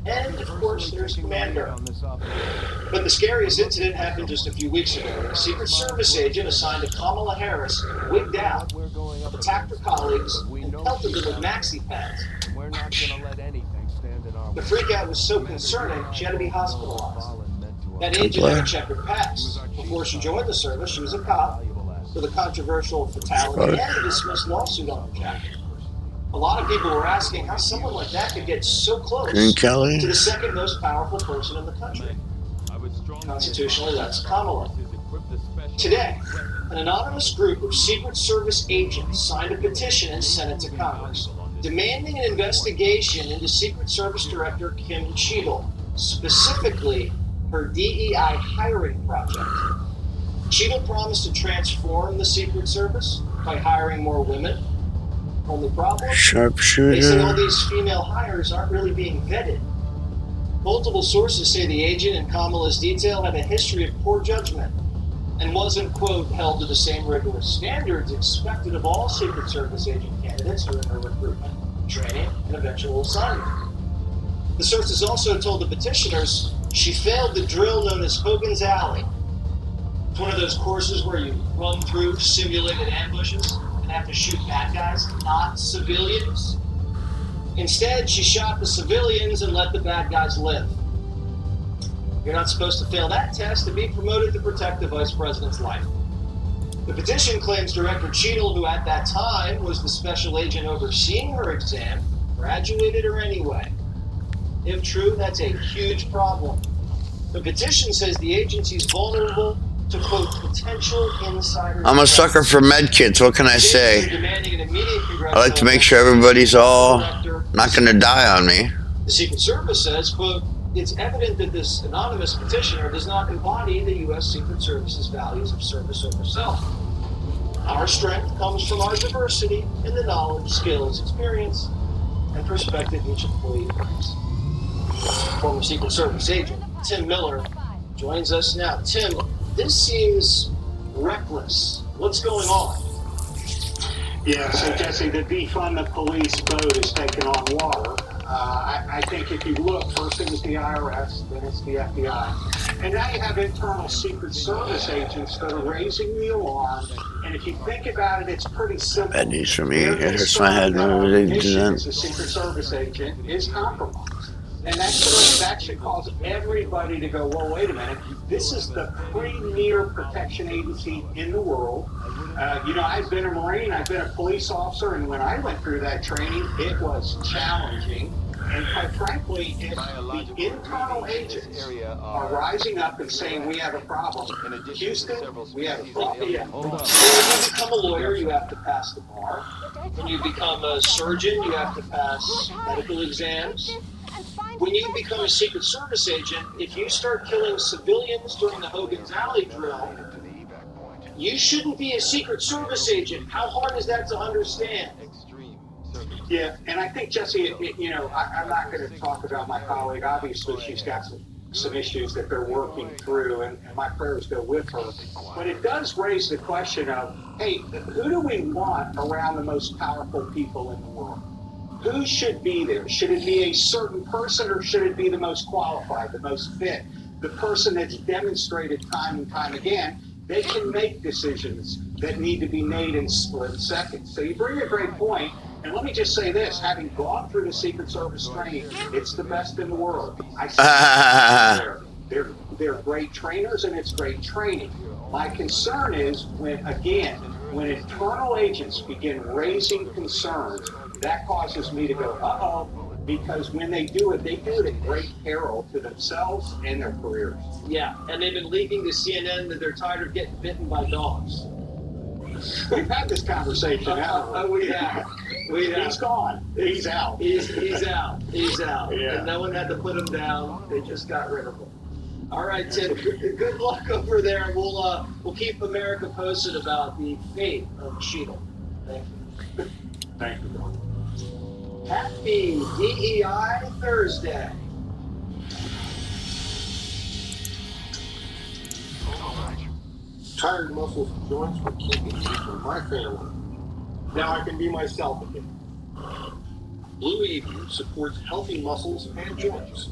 And, of course, there's Commander. But the scariest incident happened just a few weeks ago. A Secret Service agent assigned to Kamala Harris, wigged out, attacked her colleagues, and pelted them with maxi pads. The freakout was so concerning, she had to be hospitalized. That agent had to check her pass. Before she joined the service, she was a cop with a controversial fatality and a dismissed lawsuit on her jacket. A lot of people were asking how someone like that could get so close to the second most powerful person in the country. Constitutionally, that's Kamala. Today, an anonymous group of Secret Service agents signed a petition and sent it to Congress, demanding an investigation into Secret Service Director Kim Cheadle, specifically her DEI hiring project. Cheadle promised to transform the Secret Service by hiring more women. Only problem? Sharpshooter. They say all these female hires aren't really being vetted. Multiple sources say the agent in Kamala's detail had a history of poor judgment and wasn't, quote, held to the same rigorous standards expected of all Secret Service agent candidates during her recruitment, training, and eventual assignment. The sources also told the petitioners she failed the drill known as Hogan's Alley. It's one of those courses where you run through simulated ambushes and have to shoot bad guys, not civilians. Instead, she shot the civilians and let the bad guys live. You're not supposed to fail that test to be promoted to protect the vice president's life. The petition claims Director Cheadle, who at that time was the special agent overseeing her exam, graduated her anyway. If true, that's a huge problem. The petition says the agency's vulnerable to, quote, potential insider. I'm a sucker for med kits. What can I say? I like to make sure everybody's all not going to die on me. The Secret Service says, quote, it's evident that this anonymous petitioner does not embody the U.S. Secret Service's values of service over self. Our strength comes from our diversity in the knowledge, skills, experience, and perspective each employee brings. Former Secret Service agent Tim Miller joins us now. Tim, this seems reckless. What's going on? Yeah, so Jesse, the defund the police boat is taking on water. I think if you look, first it was the IRS, then it's the FBI. And now you have internal Secret Service agents that are raising the alarm. And if you think about it, it's pretty simple. Bad news for me. It hurts my head whenever they do that. As a Secret Service agent is compromised. And that should cause everybody to go, well, wait a minute. This is the premier protection agency in the world. I've been a Marine, I've been a police officer, and when I went through that training, it was challenging. And quite frankly, if the internal agents are rising up and saying we have a problem, Houston, we have a problem. Yeah. When you become a lawyer, you have to pass the bar. When you become a surgeon, you have to pass medical exams. When you become a Secret Service agent, if you start killing civilians during the Hogan's Alley drill, you shouldn't be a Secret Service agent. How hard is that to understand? Yeah, and I think, Jesse, I'm not going to talk about my colleague. Obviously, she's got some issues that they're working through, and my prayers go with her. But it does raise the question of, hey, who do we want around the most powerful people in the world? Who should be there? Should it be a certain person, or should it be the most qualified, the most fit, the person that's demonstrated time and time again they can make decisions that need to be made in split seconds? So you bring a great point. And let me just say this, having gone through the Secret Service training, it's the best in the world. I see they're great trainers, and it's great training. My concern is when internal agents begin raising concerns, that causes me to go, uh-oh, because when they do it at great peril to themselves and their careers. Yeah, and they've been leaking to CNN that they're tired of getting bitten by dogs. We've had this conversation, haven't we? We have. He's gone. He's out. He's out. He's out. Yeah. And no one had to put him down. They just got rid of him. All right, Tim. Good luck over there, and we'll keep America posted about the fate of Sheila. Thank you. Thank you. Happy DEI Thursday. Tired muscles and joints were keeping me from my family. Now I can be myself again. Blue Evening supports healthy muscles and joints.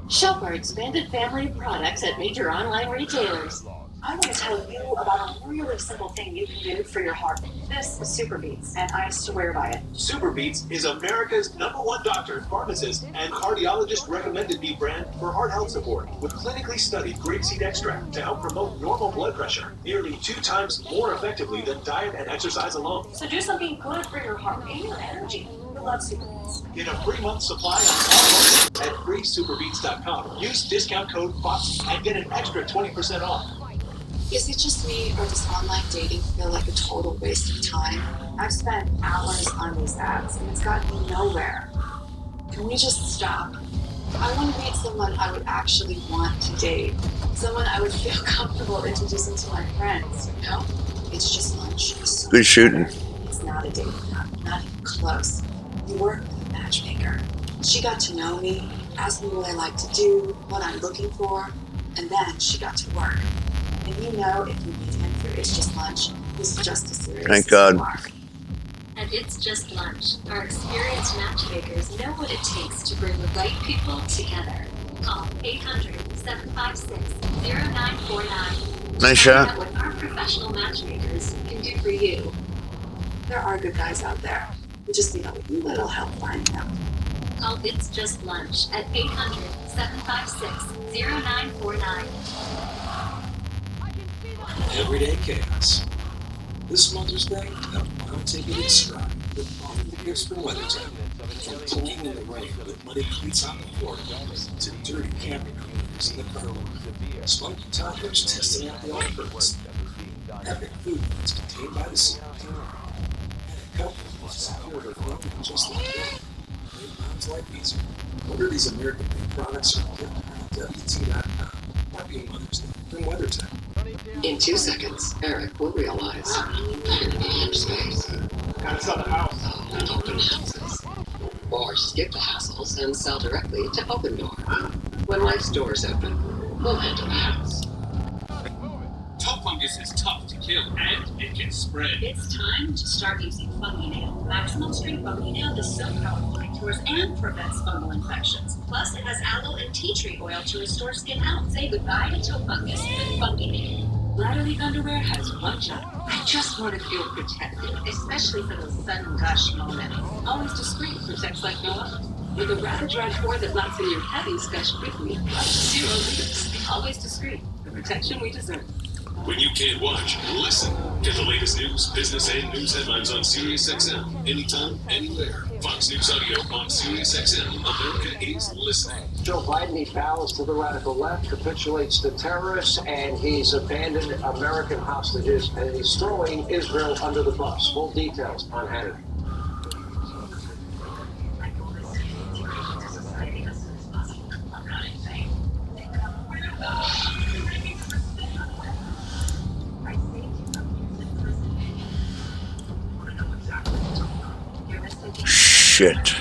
Shop our expanded family of products at major online retailers. I want to tell you about a really simple thing you can do for your heart. This is Super Beats, and I swear by it. Super Beats is America's #1 doctor, pharmacist, and cardiologist recommended B brand for heart health support, with clinically studied grapeseed extract to help promote normal blood pressure, nearly 2 times more effectively than diet and exercise alone. So do something good for your heart and your energy. We love Super Beats. Get a 3-month supply at freesuperbeats.com. Use discount code FOX and get an extra 20% off. Is it just me, or does online dating feel like a total waste of time? I've spent hours on these apps, and it's gotten me nowhere. Can we just stop? I want to meet someone I would actually want to date. Someone I would feel comfortable introducing to my friends, you know? It's just lunch. So good shooting. It's not a dating app, not even close. You work with a matchmaker. She got to know me, asked me what I like to do, what I'm looking for, and then she got to work. And you know, if you meet him for It's Just Lunch, he's just as serious. Thank God. At It's Just Lunch, our experienced matchmakers know what it takes to bring the right people together. Call 800-756-0949. Nice shot. What our professional matchmakers can do for you. There are good guys out there. We just need a little help finding them. Call It's Just Lunch at 800-756-0949. Everyday chaos. This Mother's Day, I want to take it in stride with all the gifts from WeatherTech. From playing in the rain with muddy cleats on the floor to dirty camping coolers in the carport. Spunky toddlers testing out the all-purpose. Epic food that's contained by the sea. And a couple of secure their family just like that. Make moms life easier. Order these American-made products or get them on WT.com. Happy Mother's Day from WeatherTech. In 2 seconds, Eric will realize you're in space. Gotta sell the house. Open houses. Or skip the hassles and sell directly to Open Door. When life's doors open, we'll handle the house. Tough fungus is tough to kill, and it can spread. It's time to start using Fungi Nail. Maximum strength Fungi Nail is so powerful it cures and prevents fungal infections. Plus, it has aloe and tea tree oil to restore skin health. Say goodbye to toe fungus with Fungi Nail. Bladder leak underwear has one job. I just want to feel protected, especially for those sun gush moments. Always discreet protects like no other. With a rather dry core that locks in your heavy gush quickly, plus 0 leaks. Always discreet, the protection we deserve. When you can't watch, listen. Get the latest news, business, and news headlines on SiriusXM. Anytime, anywhere. Fox News Audio on SiriusXM. America is listening. Joe Biden, he bows to the radical left, capitulates to terrorists, and he's abandoned American hostages, and he's throwing Israel under the bus. Full details on Hannity. Shit.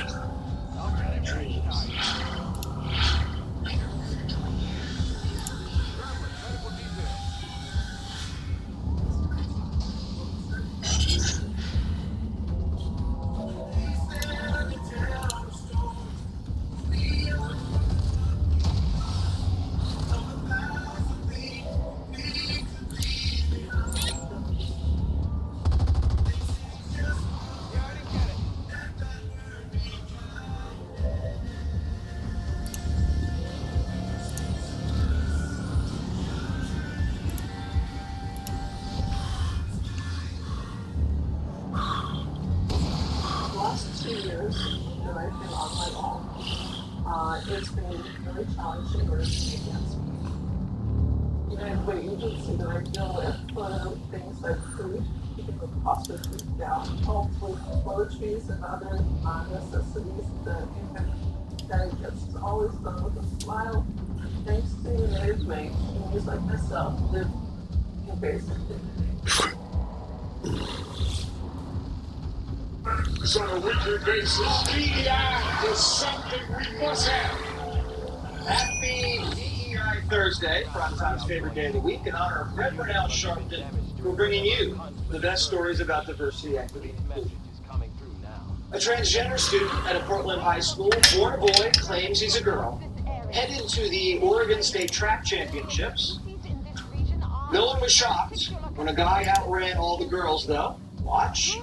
Last 2 years that I've been on my own, it's been really challenging working against me. You know, what agency that I deal with, things like food, keeping the cost of food down, hopefully toiletries and other necessities that it gets always done with a smile. Thanks to management, communities like myself live in basic dignity. So on a weekly basis, DEI is something we must have. Happy DEI Thursday, Primetime's favorite day of the week. In honor of Reverend Al Sharpton, we're bringing you the best stories about diversity, equity, and inclusion. A transgender student at a Portland high school, born a boy, claims he's a girl, headed to the Oregon State Track Championships. No one was shocked when a guy outran all the girls, though. Watch.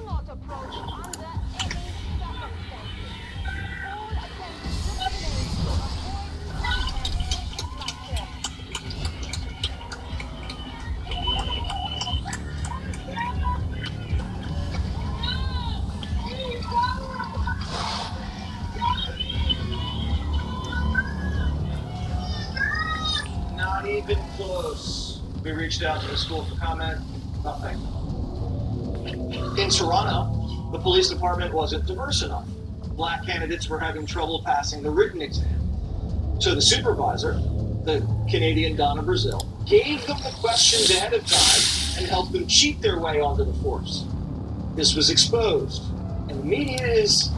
Not even close. We reached out to the school for comment. Nothing. In Toronto, the police department wasn't diverse enough. Black candidates were having trouble passing the written exam. So the supervisor, the Canadian Donna Brazil, gave them the questions ahead of time and helped them cheat their way onto the force. This was exposed, and the media is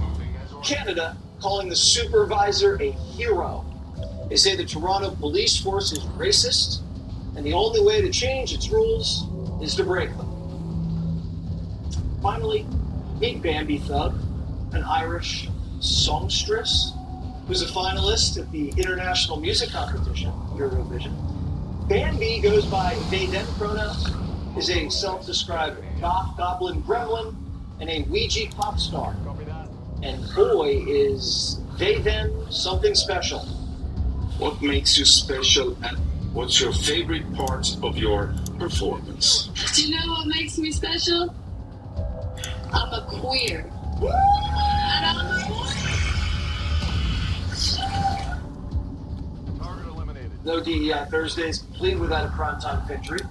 Canada calling the supervisor a hero. They say the Toronto police force is racist, and the only way to change its rules is to break them. Finally, meet Bambi Thug, an Irish songstress who's a finalist at the international music competition, Eurovision. Bambi goes by they, them pronouns, is a self-described goth, goblin, gremlin, and a Ouija pop star. And boy, is they, them something special. What makes you special and what's your favorite part of your performance? Do you know what makes me special? I'm a queer. And I'm No DEI Thursdays complete without a primetime victory.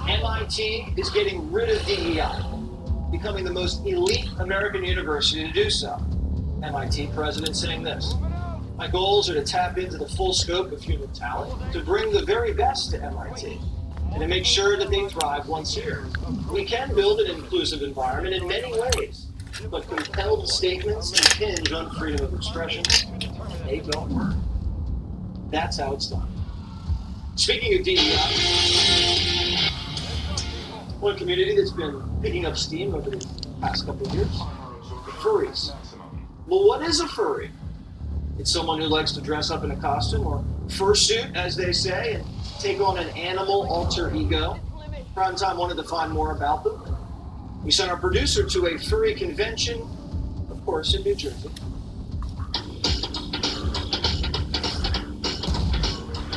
MIT is getting rid of DEI, becoming the most elite American university to do so. MIT president saying this: "My goals are to tap into the full scope of human talent, to bring the very best to MIT, and to make sure that they thrive once here. We can build an inclusive environment in many ways, but compelled statements impinge on freedom of expression. They don't work. That's how it's done." Speaking of DEI, one community that's been picking up steam over the past couple of years, furries. Well, what is a furry? It's someone who likes to dress up in a costume or fursuit, as they say, and take on an animal alter ego. Primetime wanted to find more about them. We sent our producer to a furry convention, of course, in New Jersey.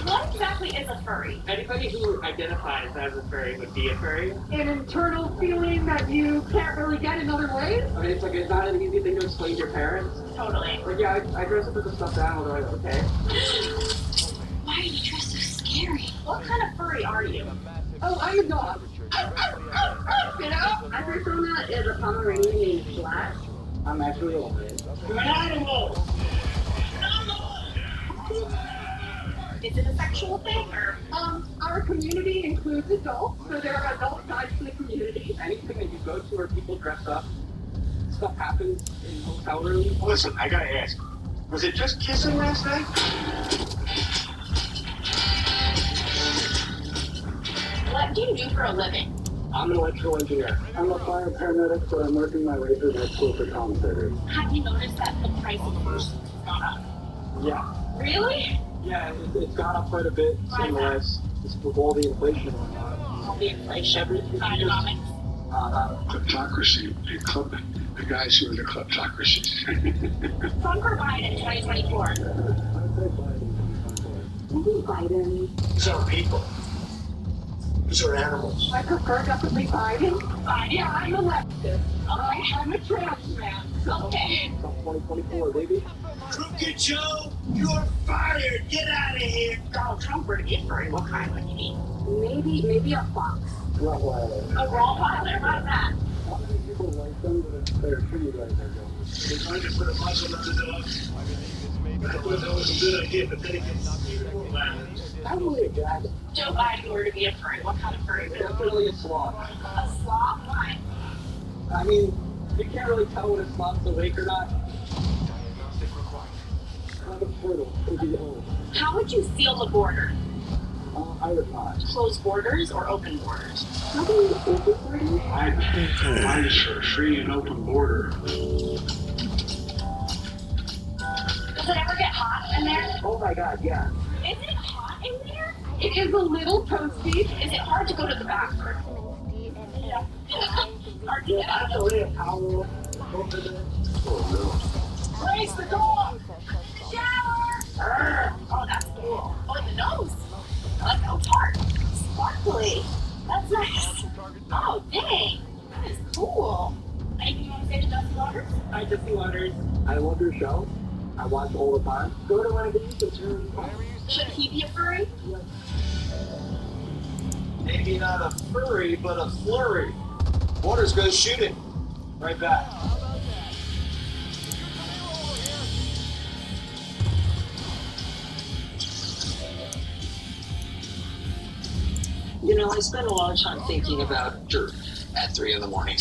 What exactly is a furry? Anybody who identifies as a furry would be a furry. An internal feeling that you can't really get in other ways? I mean, it's not an easy thing to explain to your parents. Totally. Like, yeah, I dress up as a stuffed animal, they're like, okay. Why are you dressed so scary? What kind of furry are you? Oh, I'm a dog. You know? My persona is a Pomeranian named Flash. I'm actually a woman. You're an animal. Is it a sexual thing or? Our community includes adults, so there are adult sides to the community. Anything that you go to where people dress up, stuff happens in hotel rooms. Listen, I gotta ask, was it just kissing last night? What do you do for a living? I'm an electrical engineer. I'm a fire paramedic, so I'm working my way through med school for commentators. Have you noticed that the price of furs has gone up? Yeah. Really? Yeah, it's gone up quite a bit in the last, with all the inflation going on. All the inflation, economics. Kleptocracy, the guys who are the kleptocracies. Trump or Biden in 2024? Biden. These are people. These are animals. I prefer definitely Biden. Yeah, I'm elected. I'm a trans man. Okay. 2024, baby. Crooked Joe, you're fired. Get out of here. Donald Trump were to get furry, what kind would you need? Maybe a fox. Rottweiler. A Rottweiler, how's that? How many people like them, but they're treated like they're going? They're trying to put a muzzle on the dog. I thought that was a good idea, but then it gets Probably a dragon. Joe Biden were to be a furry, what kind of furry would you need? Definitely a sloth. A sloth? Why? I mean, you can't really tell when a sloth's awake or not. Kind of portal to be home. How would you seal the border? I would not. Closed borders or open borders? Probably open borders. Mine is for a free and open border. Does it ever get hot in there? Oh my god, yeah. Is it hot in there? It is a little toasty. Is it hard to go to the bathroom? Yeah. Hard to get out of the Actually, a towel over there. Oh Raise the dog! Shower! Oh, that's cool. Oh, the nose. I like those hard. Sparkly. That's nice. Oh, dang. That is cool. Anything you want to say to Dusty Waters? Hi, Dusty Waters. I love your show. I watch all the time. Go to one of these. It's really fun. Should he be a furry? Maybe not a furry, but a flurry. Waters goes shooting. Right back. You know, I spend a lot of time thinking about dirt at 3 in the morning.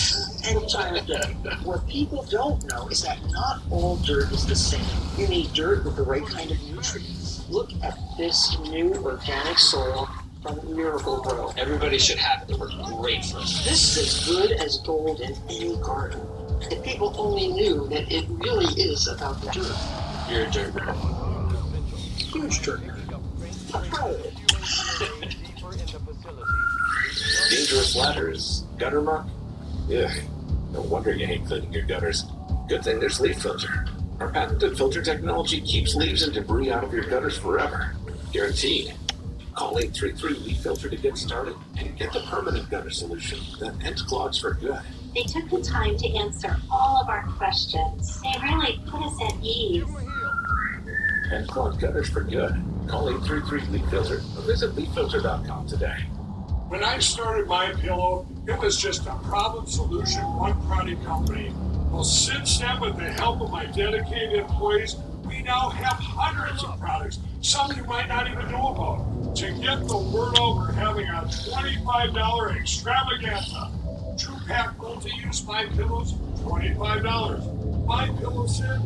Any time of day. What people don't know is that not all dirt is the same. You need dirt with the right kind of nutrients. Look at this new organic soil from Miracle Grow. Everybody should have it. It works great for us. This is as good as gold in any garden. If people only knew that it really is about the dirt. You're a dirt nerd. Huge dirt nerd. I'm proud of it. Dangerous ladders, gutter muck? Ugh, no wonder you hate cleaning your gutters. Good thing there's leaf filter. Our patented filter technology keeps leaves and debris out of your gutters forever. Guaranteed. Call 833 Leaf Filter to get started and get the permanent gutter solution that ends clogs for good. They took the time to answer all of our questions. They really put us at ease. End clogged gutters for good. Call 833 Leaf Filter or visit leaffilter.com today. When I started MyPillow, it was just a problem solution, one product company. Well, since then, with the help of my dedicated employees, we now have hundreds of products, some you might not even know about. To get the word out, we're having a $25 extravaganza. 2-pack multi-use MyPillows, $25. MyPillow sets,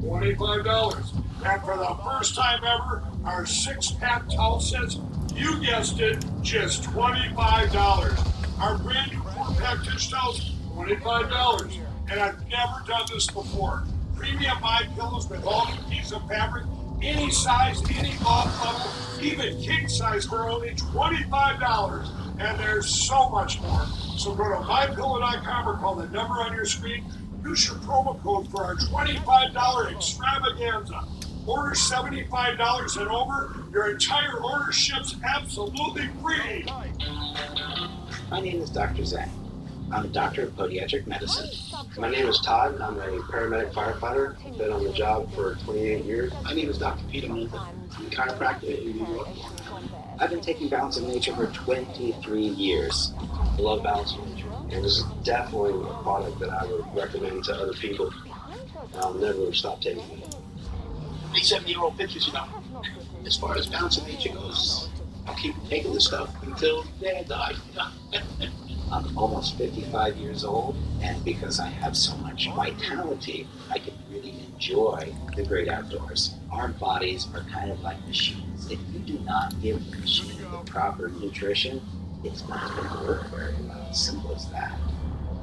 $25. And for the first time ever, our 6-pack towel sets, you guessed it, just $25. Our brand new 4-pack dish towels, $25. And I've never done this before. Premium MyPillows with all new piece of fabric, any size, any love level, even king size for only $25. And there's so much more. So go to MyPillow.com or call the number on your screen. Use your promo code for our $25 extravaganza. Order $75 and over, your entire order ships absolutely free. My name is Dr. Zhang. I'm a doctor of podiatric medicine. My name is Todd. I'm a paramedic firefighter. I've been on the job for 28 years. My name is Dr. Peter Mulder. I'm a chiropractor in New York. I've been taking Balance of Nature for 23 years. I love Balance of Nature. And this is definitely a product that I would recommend to other people. And I'll never stop taking it. 70-year-old pictures, you know. As far as Balance of Nature goes, I'll keep taking this stuff until the day I die. I'm almost 55 years old, and because I have so much vitality, I can really enjoy the great outdoors. Our bodies are kind of like machines. If you do not give the machine the proper nutrition, it's not going to work very well. Simple as that.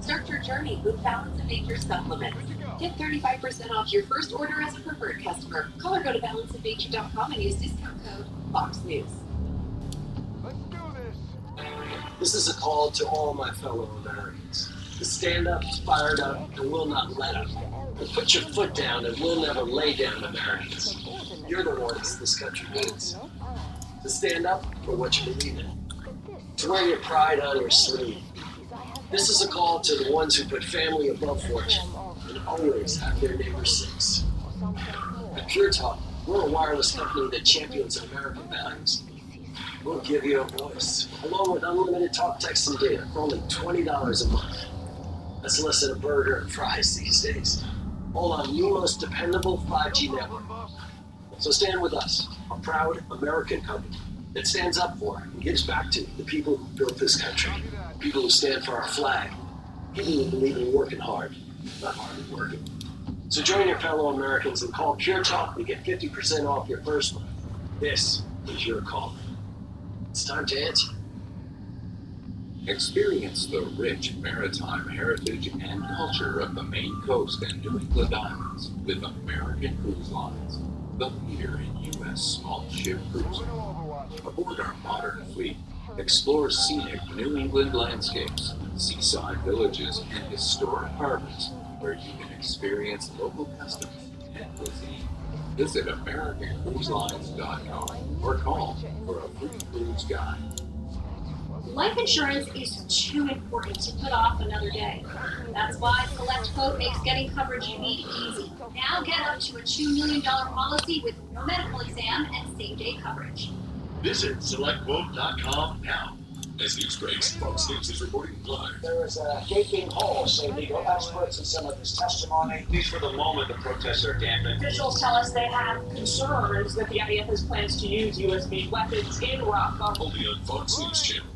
Start your journey with Balance of Nature supplements. Get 35% off your first order as a preferred customer. Call or go to balanceofnature.com and use discount code FOXNEWS. This is a call to all my fellow Americans to stand up, fired up, and will not let up. And put your foot down and we'll never lay down, Americans. You're the ones this country needs. To stand up for what you believe in. To wear your pride on your sleeve. This is a call to the ones who put family above fortune and always have their neighbors six. At Pure Talk, we're a wireless company that champions American values. We'll give you a voice, along with unlimited talk, text, and data for only $20 a month. That's less than a burger and fries these days. All on the most dependable 5G network. So stand with us, a proud American company that stands up for and gives back to the people who built this country. People who stand for our flag. People who believe in working hard, not hardly working. So join your fellow Americans and call Pure Talk to get 50% off your first month. This is your call. It's time to answer. Experience the rich maritime heritage and culture of the Maine Coast and New England Islands with American Cruise Lines, the leader in U.S. small ship cruising. Aboard our modern fleet, explore scenic New England landscapes, seaside villages, and historic harbors where you can experience local customs and cuisine. Visit AmericanCruiseLines.com or call for a free cruise guide. Life insurance is too important to put off another day. That's why Select Quote makes getting coverage you need easy. Now get up to a $2 million policy with no medical exam and same-day coverage. Visit SelectQuote.com now. As news breaks, Fox News is reporting live. There is a gaping hole, say legal experts in some of this testimony. At least for the moment, the protests are dampened. Officials tell us they have concerns that the IDF has plans to use USB weapons in Raqqa. Only on Fox News Channel.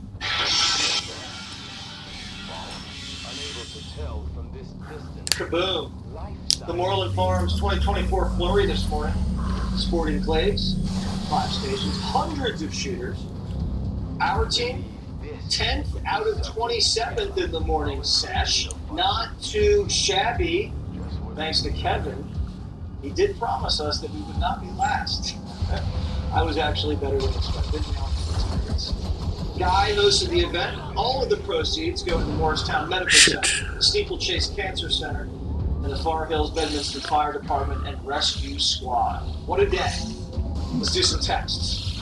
Kaboom. The Moreland Farms 2024 flurry this morning. Sporting claves, 5 stations, hundreds of shooters. Our team, 10th out of 27th in the morning sesh. Not too shabby, thanks to Kevin. He did promise us that we would not be last. I was actually better than expected. Guy hosted the event. All of the proceeds go to the Morristown Medical Center, the Steeplechase Cancer Center, and the Far Hills Bedminster Fire Department and Rescue Squad. What a day. Let's do some texts.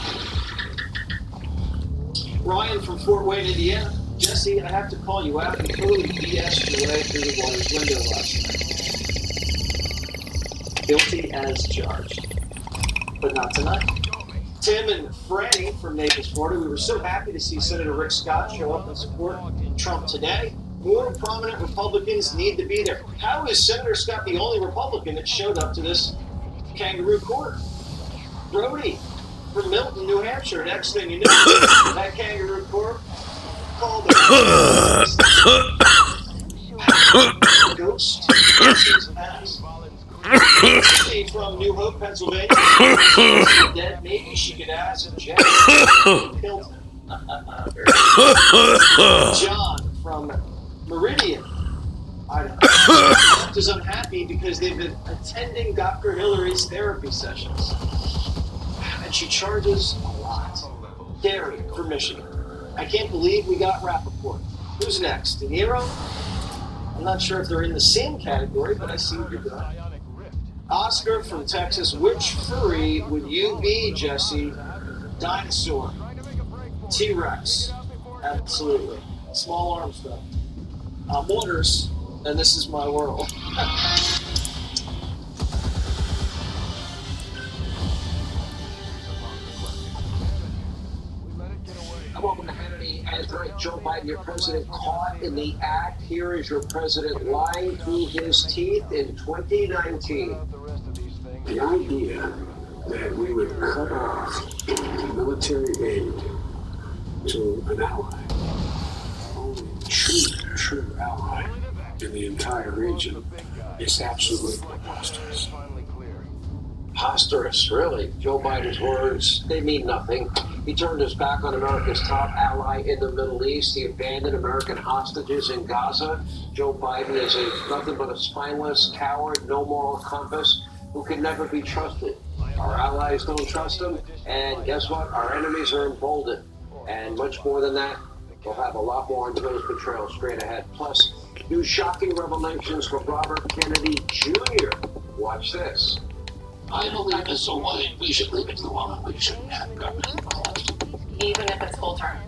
Ryan from Fort Wayne, Indiana. Jesse, I have to call you out. You totally BS'd your way through the water's window last night. Guilty as charged. But not tonight. Tim and Franny from Naples, Florida. We were so happy to see Senator Rick Scott show up and support Trump today. More prominent Republicans need to be there. How is Senator Scott the only Republican that showed up to this kangaroo court? Brody from Milton, New Hampshire. Next thing you know, that kangaroo court called the ghost ass. From New Hope, Pennsylvania. That maybe she could ask Jack Hilton. John from Meridian, Idaho. Is unhappy because they've been attending Dr. Hillary's therapy sessions. And she charges a lot. Gary from Michigan. I can't believe we got Rappaport. Who's next? De Niro? I'm not sure if they're in the same category, but I see what you're doing. Oscar from Texas. Which furry would you be, Jesse? Dinosaur. T-Rex. Absolutely. Small arms, though. Waters, and this is my world. Come on, Hannity. As right, Joe Biden, your president, caught in the act. Here is your president lying through his teeth in 2019. The idea that we would cut off military aid to an ally, only true ally in the entire region, is absolutely preposterous. Preposterous, really. Joe Biden's words, they mean nothing. He turned his back on America's top ally in the Middle East. He abandoned American hostages in Gaza. Joe Biden is nothing but a spineless coward, no moral compass, who can never be trusted. Our allies don't trust him, and guess what? Our enemies are emboldened. And much more than that, we'll have a lot more on Joe's betrayal straight ahead. Plus, new shocking revelations from Robert Kennedy Jr. Watch this. I believe it's a way we should leave it to the woman. We shouldn't have government involved. Even if it's full term.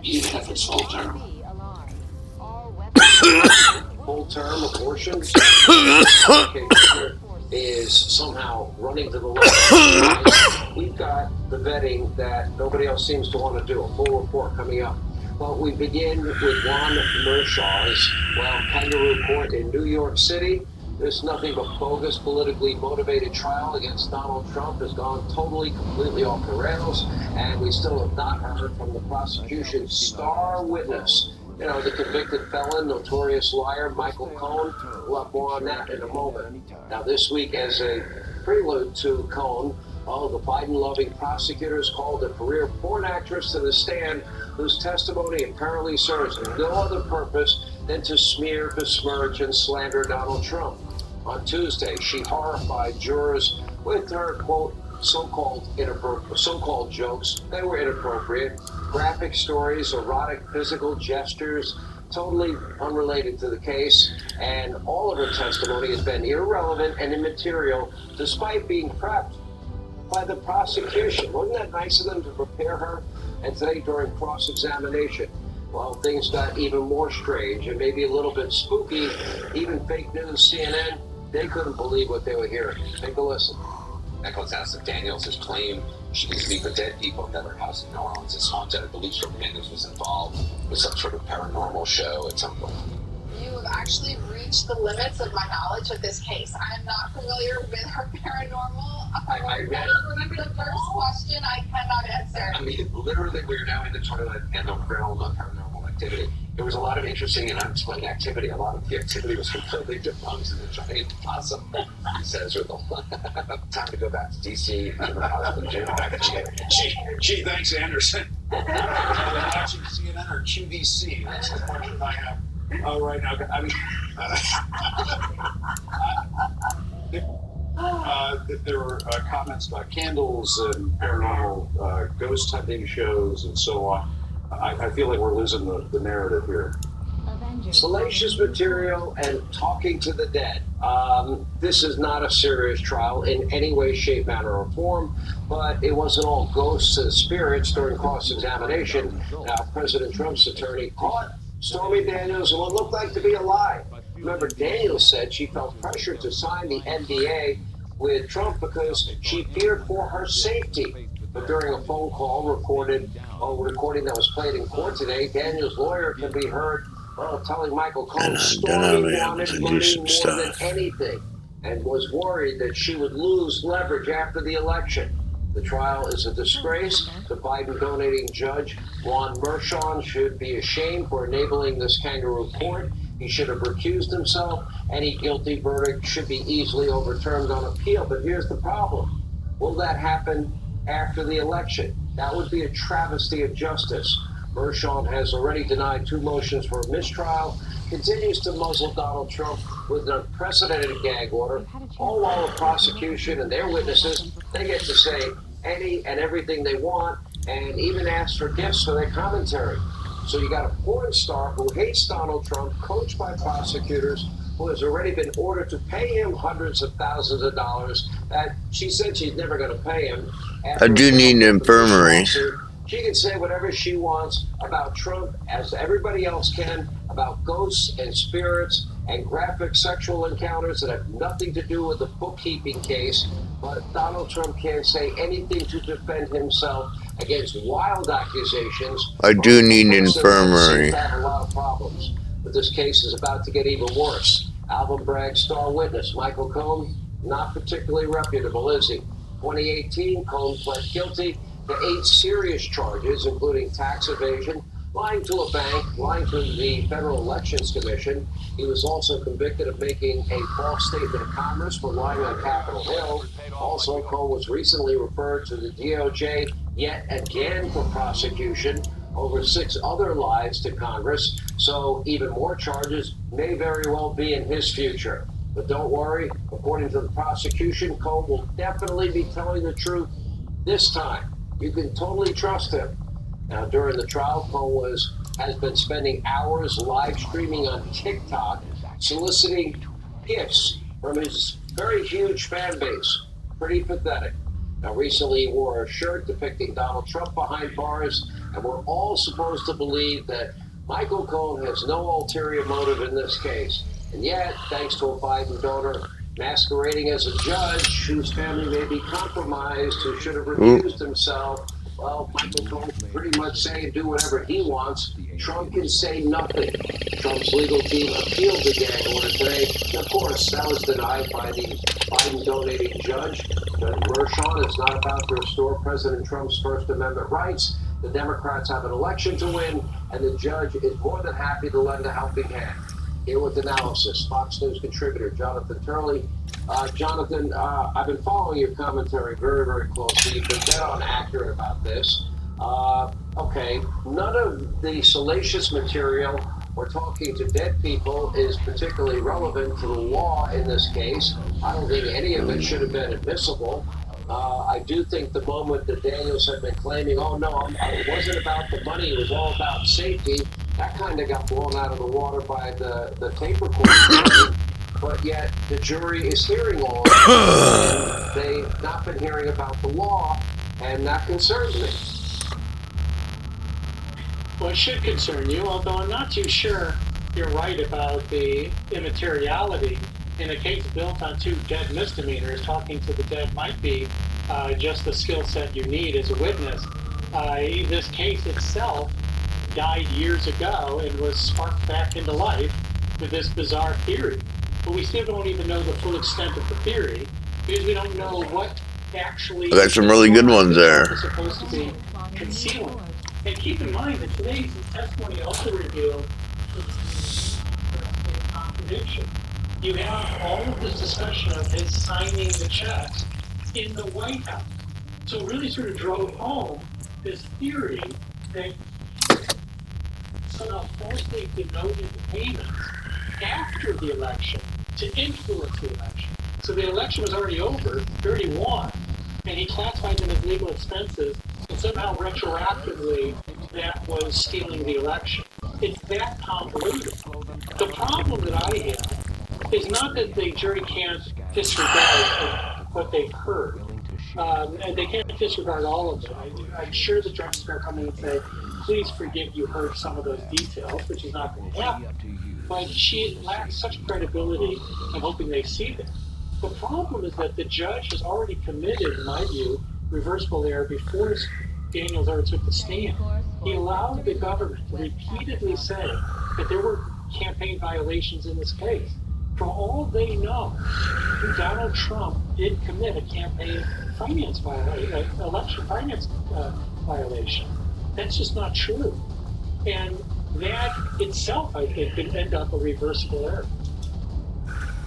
Even if it's full term. Full term abortion is somehow running to the left. We've got the vetting that nobody else seems to want to do. A full report coming up. Well, we begin with Juan Mershaw's, kangaroo court in New York City. This nothing but bogus, politically motivated trial against Donald Trump has gone totally, completely off the rails, and we still have not heard from the prosecution's star witness. You know, the convicted felon, notorious liar, Michael Cohen. We'll have more on that in a moment. Now, this week, as a prelude to Cohen, the Biden-loving prosecutors called a career porn actress to the stand whose testimony apparently serves no other purpose than to smear, besmirch, and slander Donald Trump. On Tuesday, she horrified jurors with her, quote, so-called jokes. They were inappropriate. Graphic stories, erotic physical gestures, totally unrelated to the case, and all of her testimony has been irrelevant and immaterial despite being prepped by the prosecution. Wasn't that nice of them to prepare her? And today during cross-examination, well, things got even more strange and maybe a little bit spooky. Even fake news, CNN, they couldn't believe what they were hearing. Take a listen. Nicholas asked if Daniels has claimed she can speak with dead people at her house in New Orleans is haunted. I believe Stormy Daniels was involved with some sort of paranormal show at some point. You have actually reached the limits of my knowledge of this case. I am not familiar with her paranormal. I remember the first question I cannot answer. I mean, literally, we're now in the toilet and the realm of paranormal activity. There was a lot of interesting and unexplained activity. A lot of the activity was completely debunked in the giant possum, he says, with the time to go back to D.C. Gee, thanks, Anderson. Are you watching CNN or QVC? That's the question I have. Right now, I mean, there were comments about candles and paranormal ghost hunting shows and so on. I feel like we're losing the narrative here. Salacious material and talking to the dead. This is not a serious trial in any way, shape, manner, or form, but it wasn't all ghosts and spirits during cross-examination. Now, President Trump's attorney caught Stormy Daniels in what looked like to be a lie. Remember, Daniels said she felt pressured to sign the NDA with Trump because she feared for her safety. But during a phone call recording that was played in court today, Daniels' lawyer can be heard telling Michael Cohen Stormy wanted money more than anything and was worried that she would lose leverage after the election. The trial is a disgrace. The Biden donating judge, Juan Mershon, should be ashamed for enabling this kangaroo court. He should have recused himself. Any guilty verdict should be easily overturned on appeal. But here's the problem. Will that happen after the election? That would be a travesty of justice. Mershon has already denied 2 motions for a mistrial, continues to muzzle Donald Trump with an unprecedented gag order, all while the prosecution and their witnesses, they get to say any and everything they want and even ask for gifts for their commentary. So you got a porn star who hates Donald Trump, coached by prosecutors, who has already been ordered to pay him hundreds of thousands of dollars that she said she's never going to pay him. I do need an infirmary. She can say whatever she wants about Trump, as everybody else can, about ghosts and spirits and graphic sexual encounters that have nothing to do with the bookkeeping case. But Donald Trump can't say anything to defend himself against wild accusations. I do need an Seems to infirmary. have a lot of problems. But this case is about to get even worse. Alvin Bragg's star witness, Michael Cohen, not particularly reputable, is he? 2018, Cohen pled guilty to 8 serious charges, including tax evasion, lying to a bank, lying to the Federal Elections Commission. He was also convicted of making a false statement of commerce for lying on Capitol Hill. Also, Cohen was recently referred to the DOJ yet again for prosecution over 6 other lies to Congress. So even more charges may very well be in his future. But don't worry, according to the prosecution, Cohen will definitely be telling the truth this time. You can totally trust him. Now, during the trial, Cohen has been spending hours live streaming on TikTok, soliciting gifts from his very huge fan base. Pretty pathetic. Now, recently he wore a shirt depicting Donald Trump behind bars, and we're all supposed to believe that Michael Cohen has no ulterior motive in this case. And yet, thanks to a Biden donor masquerading as a judge whose family may be compromised, who should have recused himself, well, Michael Cohen can pretty much say and do whatever he wants. Trump can say nothing. Trump's legal team appealed the gag order today. Of course, that was denied by the Biden-donating judge. Judge Mershon is not about to restore President Trump's First Amendment rights. The Democrats have an election to win, and the judge is more than happy to lend a helping hand. Here with analysis, Fox News contributor Jonathan Turley. Jonathan, I've been following your commentary very, very closely. You've been dead on accurate about this. Okay, none of the salacious material or talking to dead people is particularly relevant to the law in this case. I don't think any of it should have been admissible. I do think the moment that Daniels had been claiming, oh no, it wasn't about the money, it was all about safety, that kind of got blown out of the water by the tape recording. But yet the jury is hearing all of it. They've not been hearing about the law, and that concerns me. Well, it should concern you, although I'm not too sure you're right about the immateriality. In a case built on 2 dead misdemeanors, talking to the dead might be just the skill set you need as a witness. This case itself died years ago and was sparked back into life with this bizarre theory. But we still don't even know the full extent of the theory because we don't know what actually I got some really good ones there. is supposed to be concealing. And keep in mind that today's testimony also revealed a contradiction. You have all of this discussion of his signing the checks in the White House. So it really sort of drove home this theory that somehow falsely denoted the payments after the election to influence the election. So the election was already over, he already won, and he classified them as legal expenses, and somehow retroactively that was stealing the election. It's that convoluted. The problem that I have is not that the jury can't disregard what they've heard. And they can't disregard all of it. I'm sure the judge is going to come in and say, please forgive you heard some of those details, which is not going to happen. But she lacks such credibility. I'm hoping they see that. The problem is that the judge has already committed, in my view, reversible error before Daniels ever took the stand. He allowed the government to repeatedly say that there were campaign violations in this case. For all they know, Donald Trump did commit a campaign finance violation, an election finance violation. That's just not true. And that itself, I think, could end up a reversible error.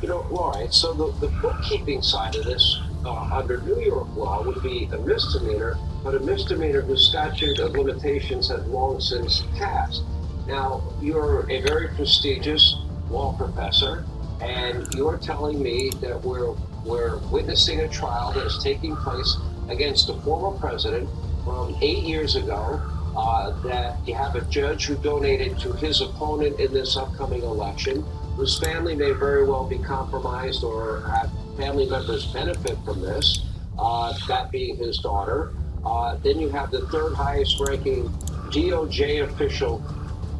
You know, all right, so the bookkeeping side of this under New York law would be a misdemeanor, but a misdemeanor whose statute of limitations has long since passed. Now, you're a very prestigious law professor, and you're telling me that we're witnessing a trial that is taking place against a former president from 8 years ago, that you have a judge who donated to his opponent in this upcoming election, whose family may very well be compromised or have family members benefit from this, that being his daughter. Then you have the third highest ranking DOJ official,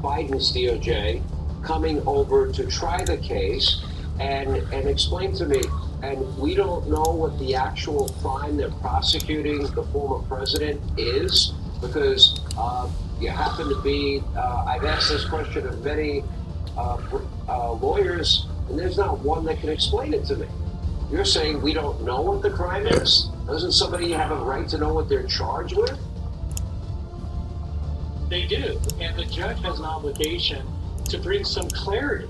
Biden's DOJ, coming over to try the case and explain to me, and we don't know what the actual crime they're prosecuting the former president is, because you happen to be, I've asked this question of many lawyers, and there's not one that can explain it to me. You're saying we don't know what the crime is? Doesn't somebody have a right to know what they're charged with? They do, and the judge has an obligation to bring some clarity,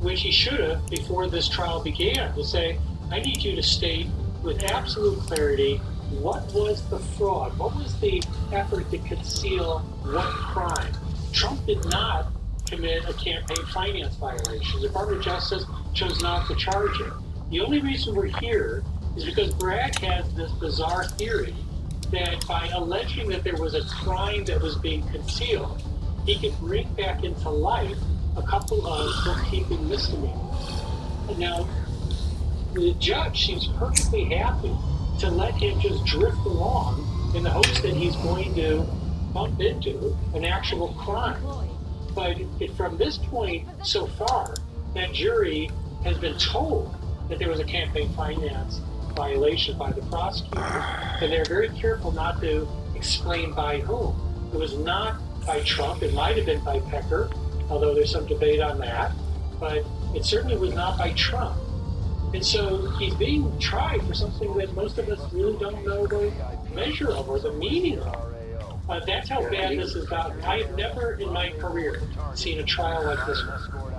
which he should have before this trial began, to say, I need you to state with absolute clarity what was the fraud, what was the effort to conceal what crime. Trump did not commit a campaign finance violation. The Department of Justice chose not to charge him. The only reason we're here is because Bragg has this bizarre theory that by alleging that there was a crime that was being concealed, he could bring back into life a couple of bookkeeping misdemeanors. And now, the judge seems perfectly happy to let him just drift along in the hopes that he's going to bump into an actual crime. But from this point so far, that jury has been told that there was a campaign finance violation by the prosecutor, and they're very careful not to explain by whom. It was not by Trump. It might have been by Pecker, although there's some debate on that, but it certainly was not by Trump. And so he's being tried for something that most of us really don't know the measure of or the meaning of. That's how bad this has gotten. I've never in my career seen a trial like this one.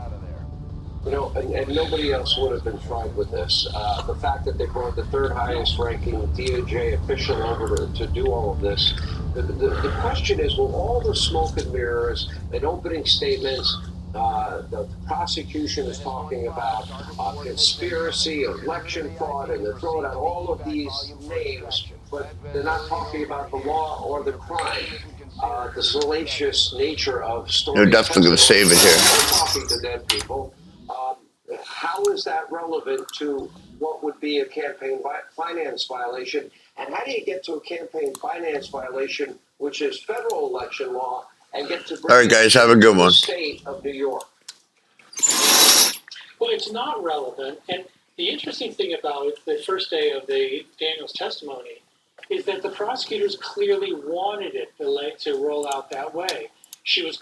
You know, and nobody else would have been tried with this. The fact that they brought the third highest ranking DOJ official over to do all of this, the question is, will all the smoke and mirrors and opening statements, the prosecution is talking about conspiracy, election fraud, and they're throwing out all of these names, but they're not talking about the law or the crime. The salacious nature of stories. They're definitely going to save it here. Talking to dead people. How is that relevant to what would be a campaign finance violation? And how do you get to a campaign finance violation, which is federal election law, and get to bring all right, guys, have a good one. The state of New York? Well, it's not relevant. And the interesting thing about the first day of the Daniels testimony is that the prosecutors clearly wanted it to roll out that way. She was